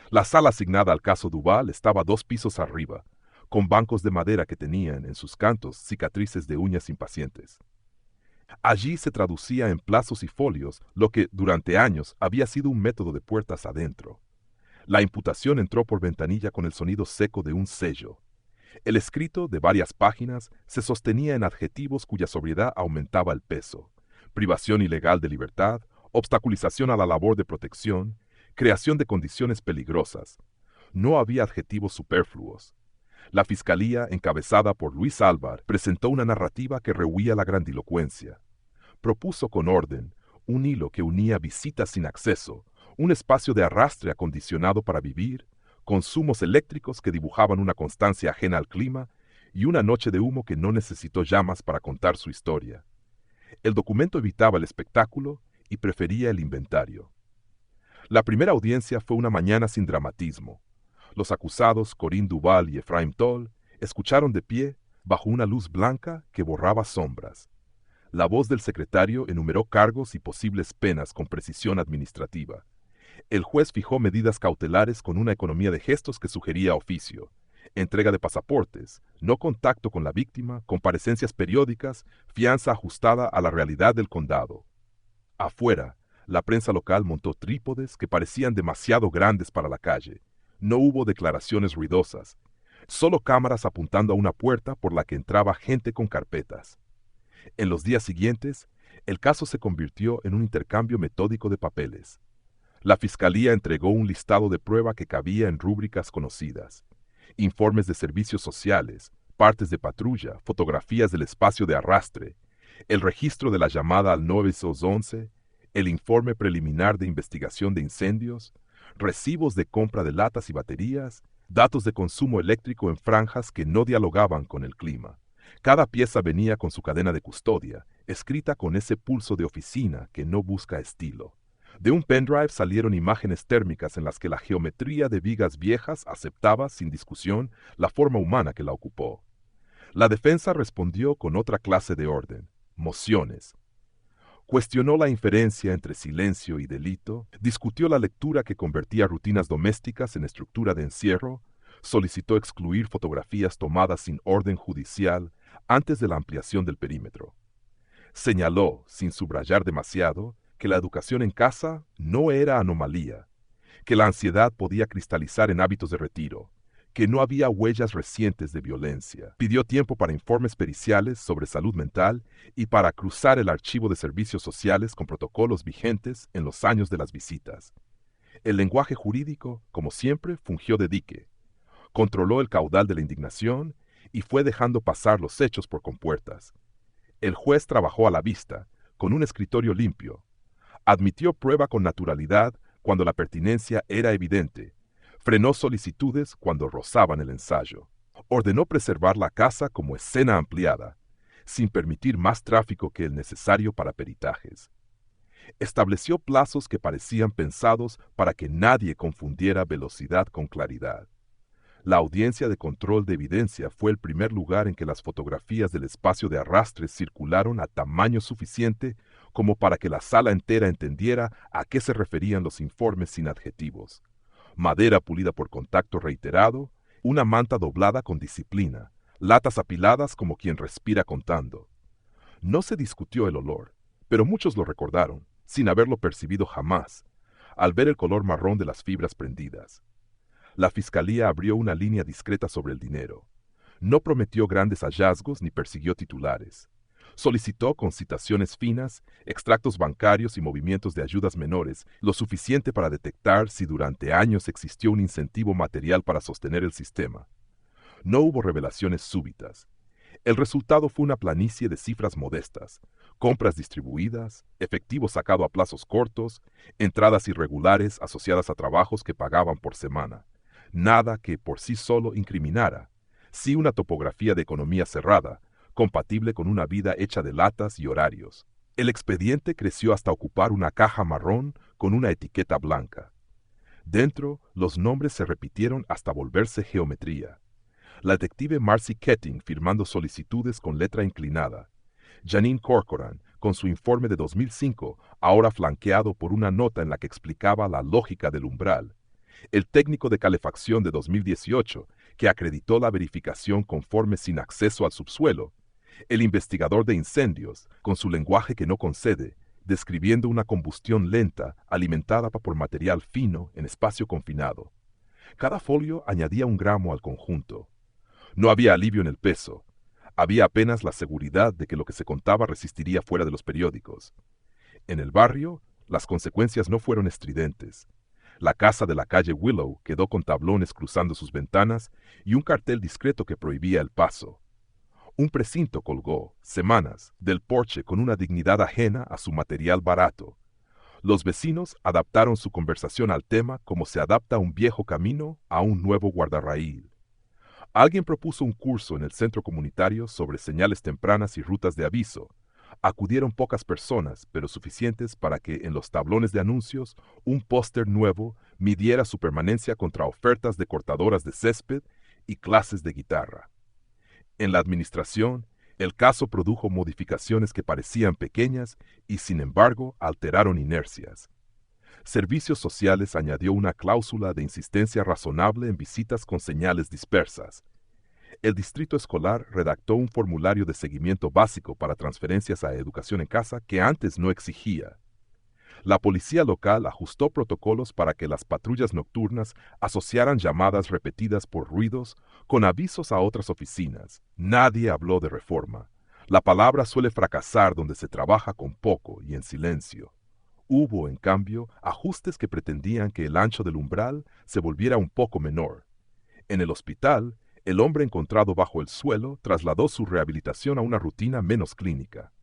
La sala asignada al caso Duval estaba 2 pisos arriba, con bancos de madera que tenían en sus cantos cicatrices de uñas impacientes. Allí se traducía en plazos y folios lo que, durante años, había sido un método de puertas adentro. La imputación entró por ventanilla con el sonido seco de un sello. El escrito, de varias páginas, se sostenía en adjetivos cuya sobriedad aumentaba el peso: privación ilegal de libertad, obstaculización a la labor de protección, creación de condiciones peligrosas. No había adjetivos superfluos. La fiscalía, encabezada por Luis Álvar, presentó una narrativa que rehuía la grandilocuencia. Propuso con orden un hilo que unía visitas sin acceso, un espacio de arrastre acondicionado para vivir, consumos eléctricos que dibujaban una constancia ajena al clima y una noche de humo que no necesitó llamas para contar su historia. El documento evitaba el espectáculo y prefería el inventario. La primera audiencia fue una mañana sin dramatismo. Los acusados, Corinne Duval y Efraim Toll, escucharon de pie, bajo una luz blanca que borraba sombras. La voz del secretario enumeró cargos y posibles penas con precisión administrativa. El juez fijó medidas cautelares con una economía de gestos que sugería oficio: entrega de pasaportes, no contacto con la víctima, comparecencias periódicas, fianza ajustada a la realidad del condado. Afuera, la prensa local montó trípodes que parecían demasiado grandes para la calle. No hubo declaraciones ruidosas, solo cámaras apuntando a una puerta por la que entraba gente con carpetas. En los días siguientes, el caso se convirtió en un intercambio metódico de papeles. La fiscalía entregó un listado de prueba que cabía en rúbricas conocidas: informes de servicios sociales, partes de patrulla, fotografías del espacio de arrastre, el registro de la llamada al 911, el informe preliminar de investigación de incendios, recibos de compra de latas y baterías, datos de consumo eléctrico en franjas que no dialogaban con el clima. Cada pieza venía con su cadena de custodia, escrita con ese pulso de oficina que no busca estilo. De un pendrive salieron imágenes térmicas en las que la geometría de vigas viejas aceptaba, sin discusión, la forma humana que la ocupó. La defensa respondió con otra clase de orden: mociones. Cuestionó la inferencia entre silencio y delito, discutió la lectura que convertía rutinas domésticas en estructura de encierro, solicitó excluir fotografías tomadas sin orden judicial antes de la ampliación del perímetro. Señaló, sin subrayar demasiado, que la educación en casa no era anomalía, que la ansiedad podía cristalizar en hábitos de retiro, que no había huellas recientes de violencia. Pidió tiempo para informes periciales sobre salud mental y para cruzar el archivo de servicios sociales con protocolos vigentes en los años de las visitas. El lenguaje jurídico, como siempre, fungió de dique. Controló el caudal de la indignación y fue dejando pasar los hechos por compuertas. El juez trabajó a la vista, con un escritorio limpio. Admitió prueba con naturalidad cuando la pertinencia era evidente. Frenó solicitudes cuando rozaban el ensayo. Ordenó preservar la casa como escena ampliada, sin permitir más tráfico que el necesario para peritajes. Estableció plazos que parecían pensados para que nadie confundiera velocidad con claridad. La audiencia de control de evidencia fue el primer lugar en que las fotografías del espacio de arrastre circularon a tamaño suficiente como para que la sala entera entendiera a qué se referían los informes sin adjetivos. Madera pulida por contacto reiterado, una manta doblada con disciplina, latas apiladas como quien respira contando. No se discutió el olor, pero muchos lo recordaron, sin haberlo percibido jamás, al ver el color marrón de las fibras prendidas. La fiscalía abrió una línea discreta sobre el dinero. No prometió grandes hallazgos ni persiguió titulares. Solicitó con citaciones finas, extractos bancarios y movimientos de ayudas menores, lo suficiente para detectar si durante años existió un incentivo material para sostener el sistema. No hubo revelaciones súbitas. El resultado fue una planicie de cifras modestas, compras distribuidas, efectivo sacado a plazos cortos, entradas irregulares asociadas a trabajos que pagaban por semana. Nada que por sí solo incriminara, sí una topografía de economía cerrada, compatible con una vida hecha de latas y horarios. El expediente creció hasta ocupar una caja marrón con una etiqueta blanca. Dentro, los nombres se repitieron hasta volverse geometría. La detective Marcy Ketting firmando solicitudes con letra inclinada. Janine Corcoran, con su informe de 2005, ahora flanqueado por una nota en la que explicaba la lógica del umbral. El técnico de calefacción de 2018, que acreditó la verificación conforme sin acceso al subsuelo. El investigador de incendios, con su lenguaje que no concede, describiendo una combustión lenta alimentada por material fino en espacio confinado. Cada folio añadía 1 gramo al conjunto. No había alivio en el peso. Había apenas la seguridad de que lo que se contaba resistiría fuera de los periódicos. En el barrio, las consecuencias no fueron estridentes. La casa de la calle Willow quedó con tablones cruzando sus ventanas y un cartel discreto que prohibía el paso. Un precinto colgó, semanas, del porche con una dignidad ajena a su material barato. Los vecinos adaptaron su conversación al tema como se adapta un viejo camino a un nuevo guardarraíl. Alguien propuso un curso en el centro comunitario sobre señales tempranas y rutas de aviso. Acudieron pocas personas, pero suficientes para que en los tablones de anuncios un póster nuevo midiera su permanencia contra ofertas de cortadoras de césped y clases de guitarra. En la administración, el caso produjo modificaciones que parecían pequeñas y, sin embargo, alteraron inercias. Servicios Sociales añadió una cláusula de insistencia razonable en visitas con señales dispersas. El distrito escolar redactó un formulario de seguimiento básico para transferencias a educación en casa que antes no exigía. La policía local ajustó protocolos para que las patrullas nocturnas asociaran llamadas repetidas por ruidos con avisos a otras oficinas. Nadie habló de reforma. La palabra suele fracasar donde se trabaja con poco y en silencio. Hubo, en cambio, ajustes que pretendían que el ancho del umbral se volviera un poco menor. En el hospital, el hombre encontrado bajo el suelo trasladó su rehabilitación a una rutina menos clínica.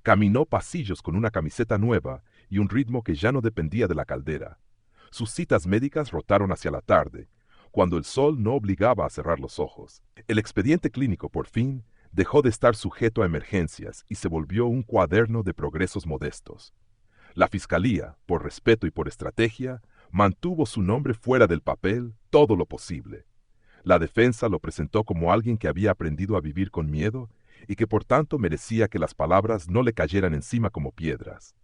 Caminó pasillos con una camiseta nueva y un ritmo que ya no dependía de la caldera. Sus citas médicas rotaron hacia la tarde, cuando el sol no obligaba a cerrar los ojos. El expediente clínico, por fin, dejó de estar sujeto a emergencias y se volvió un cuaderno de progresos modestos. La fiscalía, por respeto y por estrategia, mantuvo su nombre fuera del papel todo lo posible. La defensa lo presentó como alguien que había aprendido a vivir con miedo y que por tanto merecía que las palabras no le cayeran encima como piedras.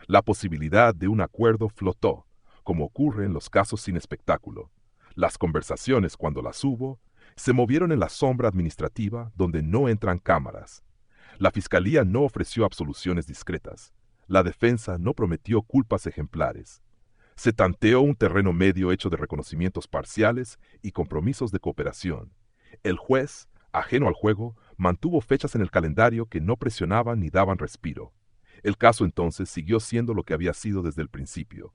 La posibilidad de un acuerdo flotó, como ocurre en los casos sin espectáculo. Las conversaciones, cuando las hubo, se movieron en la sombra administrativa donde no entran cámaras. La fiscalía no ofreció absoluciones discretas. La defensa no prometió culpas ejemplares. Se tanteó un terreno medio hecho de reconocimientos parciales y compromisos de cooperación. El juez, ajeno al juego, mantuvo fechas en el calendario que no presionaban ni daban respiro. El caso entonces siguió siendo lo que había sido desde el principio,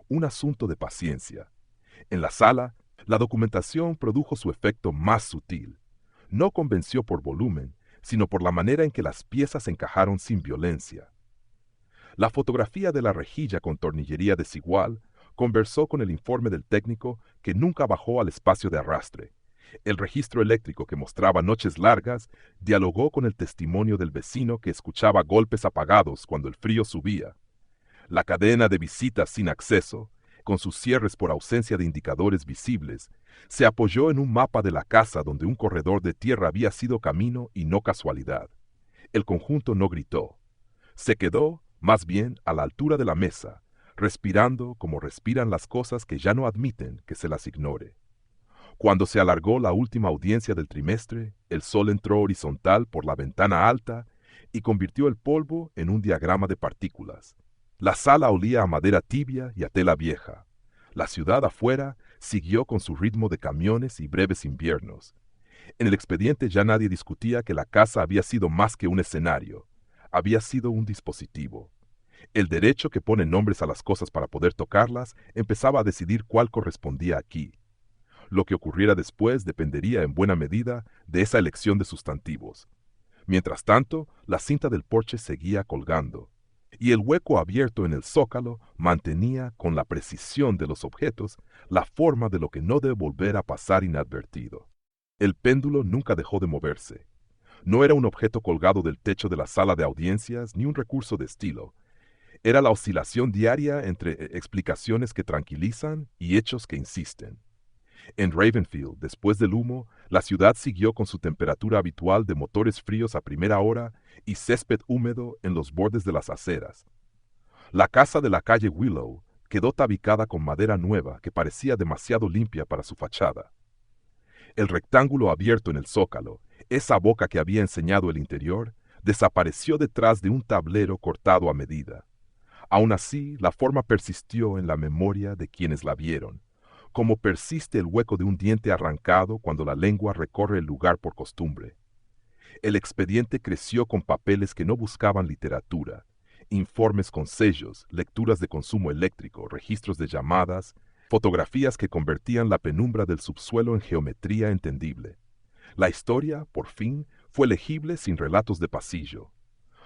un asunto de paciencia. En la sala, la documentación produjo su efecto más sutil. No convenció por volumen, sino por la manera en que las piezas encajaron sin violencia. La fotografía de la rejilla con tornillería desigual conversó con el informe del técnico que nunca bajó al espacio de arrastre. El registro eléctrico que mostraba noches largas dialogó con el testimonio del vecino que escuchaba golpes apagados cuando el frío subía. La cadena de visitas sin acceso, con sus cierres por ausencia de indicadores visibles, se apoyó en un mapa de la casa donde un corredor de tierra había sido camino y no casualidad. El conjunto no gritó. Se quedó, más bien, a la altura de la mesa, respirando como respiran las cosas que ya no admiten que se las ignore. Cuando se alargó la última audiencia del trimestre, el sol entró horizontal por la ventana alta y convirtió el polvo en un diagrama de partículas. La sala olía a madera tibia y a tela vieja. La ciudad afuera siguió con su ritmo de camiones y breves inviernos. En el expediente ya nadie discutía que la casa había sido más que un escenario. Había sido un dispositivo. El derecho que pone nombres a las cosas para poder tocarlas empezaba a decidir cuál correspondía aquí. Lo que ocurriera después dependería en buena medida de esa elección de sustantivos. Mientras tanto, la cinta del porche seguía colgando, y el hueco abierto en el zócalo mantenía, con la precisión de los objetos, la forma de lo que no debe volver a pasar inadvertido. El péndulo nunca dejó de moverse. No era un objeto colgado del techo de la sala de audiencias ni un recurso de estilo. Era la oscilación diaria entre explicaciones que tranquilizan y hechos que insisten. En Ravenfield, después del humo, la ciudad siguió con su temperatura habitual de motores fríos a primera hora y césped húmedo en los bordes de las aceras. La casa de la calle Willow quedó tabicada con madera nueva que parecía demasiado limpia para su fachada. El rectángulo abierto en el zócalo, esa boca que había enseñado el interior, desapareció detrás de un tablero cortado a medida. Aún así, la forma persistió en la memoria de quienes la vieron, como persiste el hueco de un diente arrancado cuando la lengua recorre el lugar por costumbre. El expediente creció con papeles que no buscaban literatura, informes con sellos, lecturas de consumo eléctrico, registros de llamadas, fotografías que convertían la penumbra del subsuelo en geometría entendible. La historia, por fin, fue legible sin relatos de pasillo.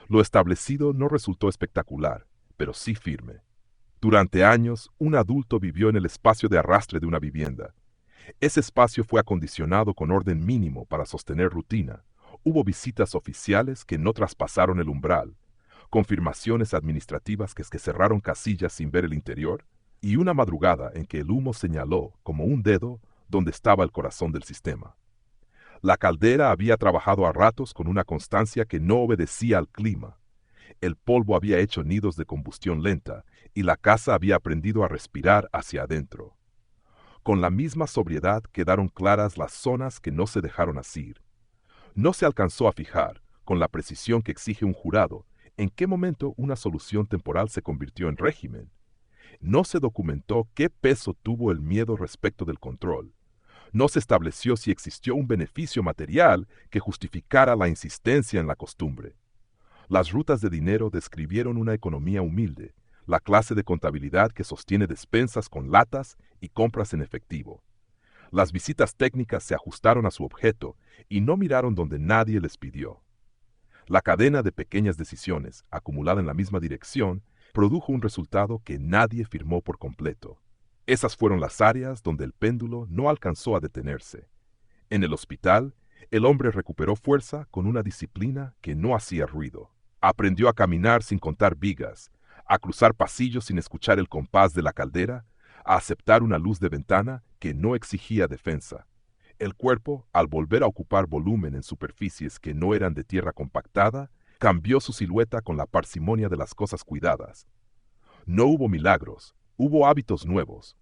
Lo establecido no resultó espectacular, pero sí firme. Durante años, un adulto vivió en el espacio de arrastre de una vivienda. Ese espacio fue acondicionado con orden mínimo para sostener rutina. Hubo visitas oficiales que no traspasaron el umbral, confirmaciones administrativas que cerraron casillas sin ver el interior, y una madrugada en que el humo señaló, como un dedo, donde estaba el corazón del sistema. La caldera había trabajado a ratos con una constancia que no obedecía al clima. El polvo había hecho nidos de combustión lenta, y la casa había aprendido a respirar hacia adentro. Con la misma sobriedad quedaron claras las zonas que no se dejaron asir. No se alcanzó a fijar, con la precisión que exige un jurado, en qué momento una solución temporal se convirtió en régimen. No se documentó qué peso tuvo el miedo respecto del control. No se estableció si existió un beneficio material que justificara la insistencia en la costumbre. Las rutas de dinero describieron una economía humilde, la clase de contabilidad que sostiene despensas con latas y compras en efectivo. Las visitas técnicas se ajustaron a su objeto y no miraron donde nadie les pidió. La cadena de pequeñas decisiones, acumulada en la misma dirección, produjo un resultado que nadie firmó por completo. Esas fueron las áreas donde el péndulo no alcanzó a detenerse. En el hospital, el hombre recuperó fuerza con una disciplina que no hacía ruido. Aprendió a caminar sin contar vigas, a cruzar pasillos sin escuchar el compás de la caldera, a aceptar una luz de ventana que no exigía defensa. El cuerpo, al volver a ocupar volumen en superficies que no eran de tierra compactada, cambió su silueta con la parsimonia de las cosas cuidadas. No hubo milagros, hubo hábitos nuevos.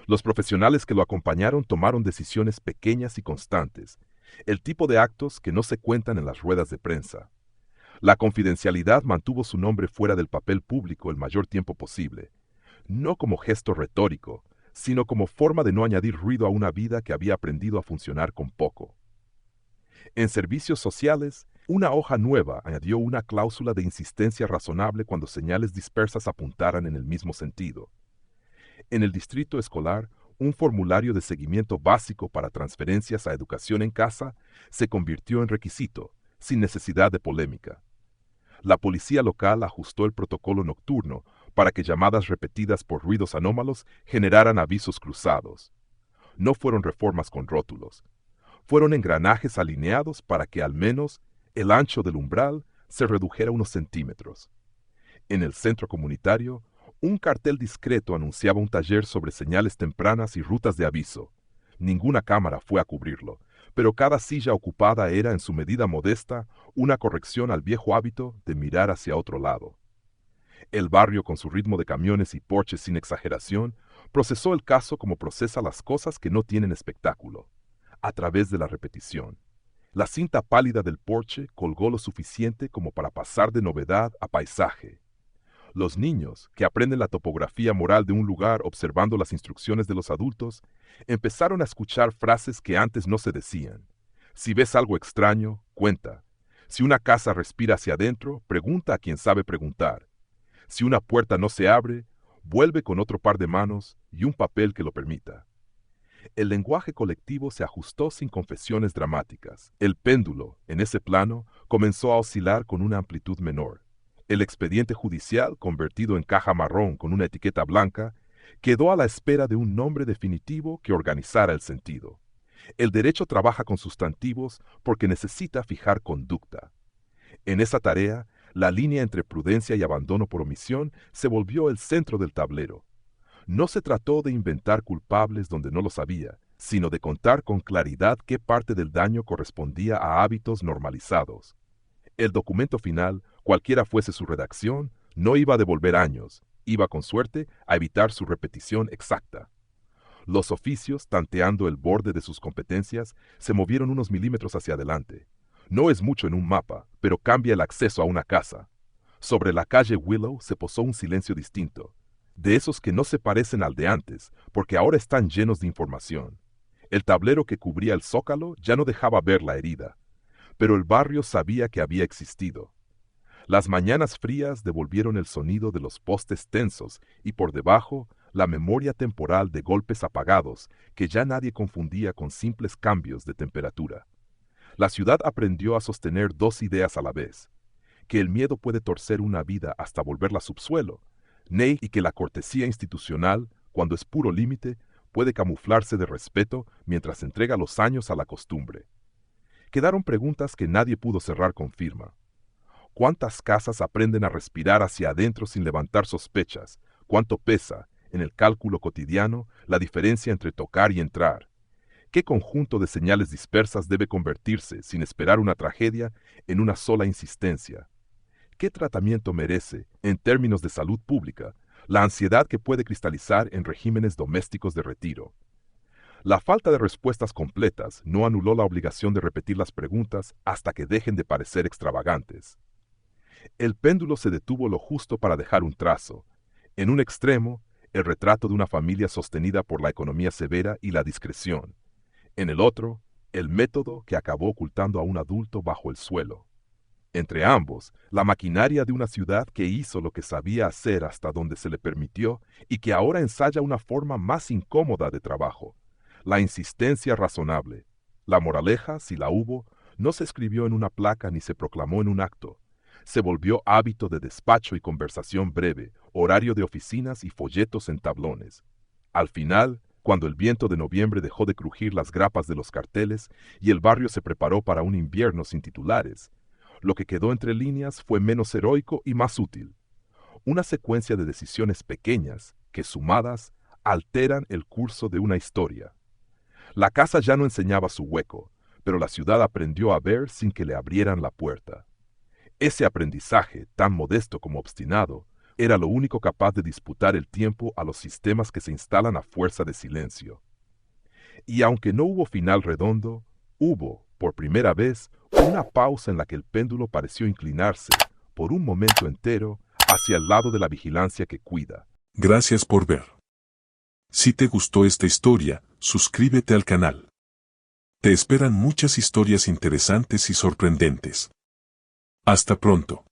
Los profesionales que lo acompañaron tomaron decisiones pequeñas y constantes, el tipo de actos que no se cuentan en las ruedas de prensa. La confidencialidad mantuvo su nombre fuera del papel público el mayor tiempo posible. no como gesto retórico, sino como forma de no añadir ruido a una vida que había aprendido a funcionar con poco. En servicios sociales, una hoja nueva añadió una cláusula de insistencia razonable cuando señales dispersas apuntaran en el mismo sentido. En el distrito escolar, un formulario de seguimiento básico para transferencias a educación en casa se convirtió en requisito, sin necesidad de polémica. La policía local ajustó el protocolo nocturno para que llamadas repetidas por ruidos anómalos generaran avisos cruzados. No fueron reformas con rótulos. Fueron engranajes alineados para que al menos el ancho del umbral se redujera unos centímetros. En el centro comunitario, un cartel discreto anunciaba un taller sobre señales tempranas y rutas de aviso. Ninguna cámara fue a cubrirlo, pero cada silla ocupada era, en su medida modesta, una corrección al viejo hábito de mirar hacia otro lado. El barrio, con su ritmo de camiones y porches sin exageración, procesó el caso como procesa las cosas que no tienen espectáculo, a través de la repetición. La cinta pálida del porche colgó lo suficiente como para pasar de novedad a paisaje. Los niños, que aprenden la topografía moral de un lugar observando las instrucciones de los adultos, empezaron a escuchar frases que antes no se decían. Si ves algo extraño, cuenta. Si una casa respira hacia adentro, pregunta a quien sabe preguntar. Si una puerta no se abre, vuelve con otro par de manos y un papel que lo permita. El lenguaje colectivo se ajustó sin confesiones dramáticas. El péndulo, en ese plano, comenzó a oscilar con una amplitud menor. El expediente judicial, convertido en caja marrón con una etiqueta blanca, quedó a la espera de un nombre definitivo que organizara el sentido. El derecho trabaja con sustantivos porque necesita fijar conducta. En esa tarea, la línea entre prudencia y abandono por omisión se volvió el centro del tablero. No se trató de inventar culpables donde no los había, sino de contar con claridad qué parte del daño correspondía a hábitos normalizados. El documento final, cualquiera fuese su redacción, no iba a devolver años, iba con suerte a evitar su repetición exacta. Los oficios, tanteando el borde de sus competencias, se movieron unos milímetros hacia adelante. No es mucho en un mapa, pero cambia el acceso a una casa. Sobre la calle Willow se posó un silencio distinto, de esos que no se parecen al de antes, porque ahora están llenos de información. El tablero que cubría el zócalo ya no dejaba ver la herida, pero el barrio sabía que había existido. Las mañanas frías devolvieron el sonido de los postes tensos y por debajo la memoria temporal de golpes apagados que ya nadie confundía con simples cambios de temperatura. La ciudad aprendió a sostener dos ideas a la vez: que el miedo puede torcer una vida hasta volverla subsuelo, y que la cortesía institucional, cuando es puro límite, puede camuflarse de respeto mientras entrega los años a la costumbre. Quedaron preguntas que nadie pudo cerrar con firma. ¿Cuántas casas aprenden a respirar hacia adentro sin levantar sospechas? ¿Cuánto pesa, en el cálculo cotidiano, la diferencia entre tocar y entrar? ¿Qué conjunto de señales dispersas debe convertirse, sin esperar una tragedia, en una sola insistencia? ¿Qué tratamiento merece, en términos de salud pública, la ansiedad que puede cristalizar en regímenes domésticos de retiro? La falta de respuestas completas no anuló la obligación de repetir las preguntas hasta que dejen de parecer extravagantes. El péndulo se detuvo lo justo para dejar un trazo. En un extremo, el retrato de una familia sostenida por la economía severa y la discreción. En el otro, el método que acabó ocultando a un adulto bajo el suelo. Entre ambos, la maquinaria de una ciudad que hizo lo que sabía hacer hasta donde se le permitió y que ahora ensaya una forma más incómoda de trabajo: la insistencia razonable. La moraleja, si la hubo, no se escribió en una placa ni se proclamó en un acto. Se volvió hábito de despacho y conversación breve, horario de oficinas y folletos en tablones. Al final, cuando el viento de noviembre dejó de crujir las grapas de los carteles y el barrio se preparó para un invierno sin titulares, lo que quedó entre líneas fue menos heroico y más útil. Una secuencia de decisiones pequeñas que, sumadas, alteran el curso de una historia. La casa ya no enseñaba su hueco, pero la ciudad aprendió a ver sin que le abrieran la puerta. Ese aprendizaje, tan modesto como obstinado, era lo único capaz de disputar el tiempo a los sistemas que se instalan a fuerza de silencio. Y aunque no hubo final redondo, hubo, por primera vez, una pausa en la que el péndulo pareció inclinarse, por un momento entero, hacia el lado de la vigilancia que cuida. Gracias por ver. Si te gustó esta historia, suscríbete al canal. Te esperan muchas historias interesantes y sorprendentes. Hasta pronto.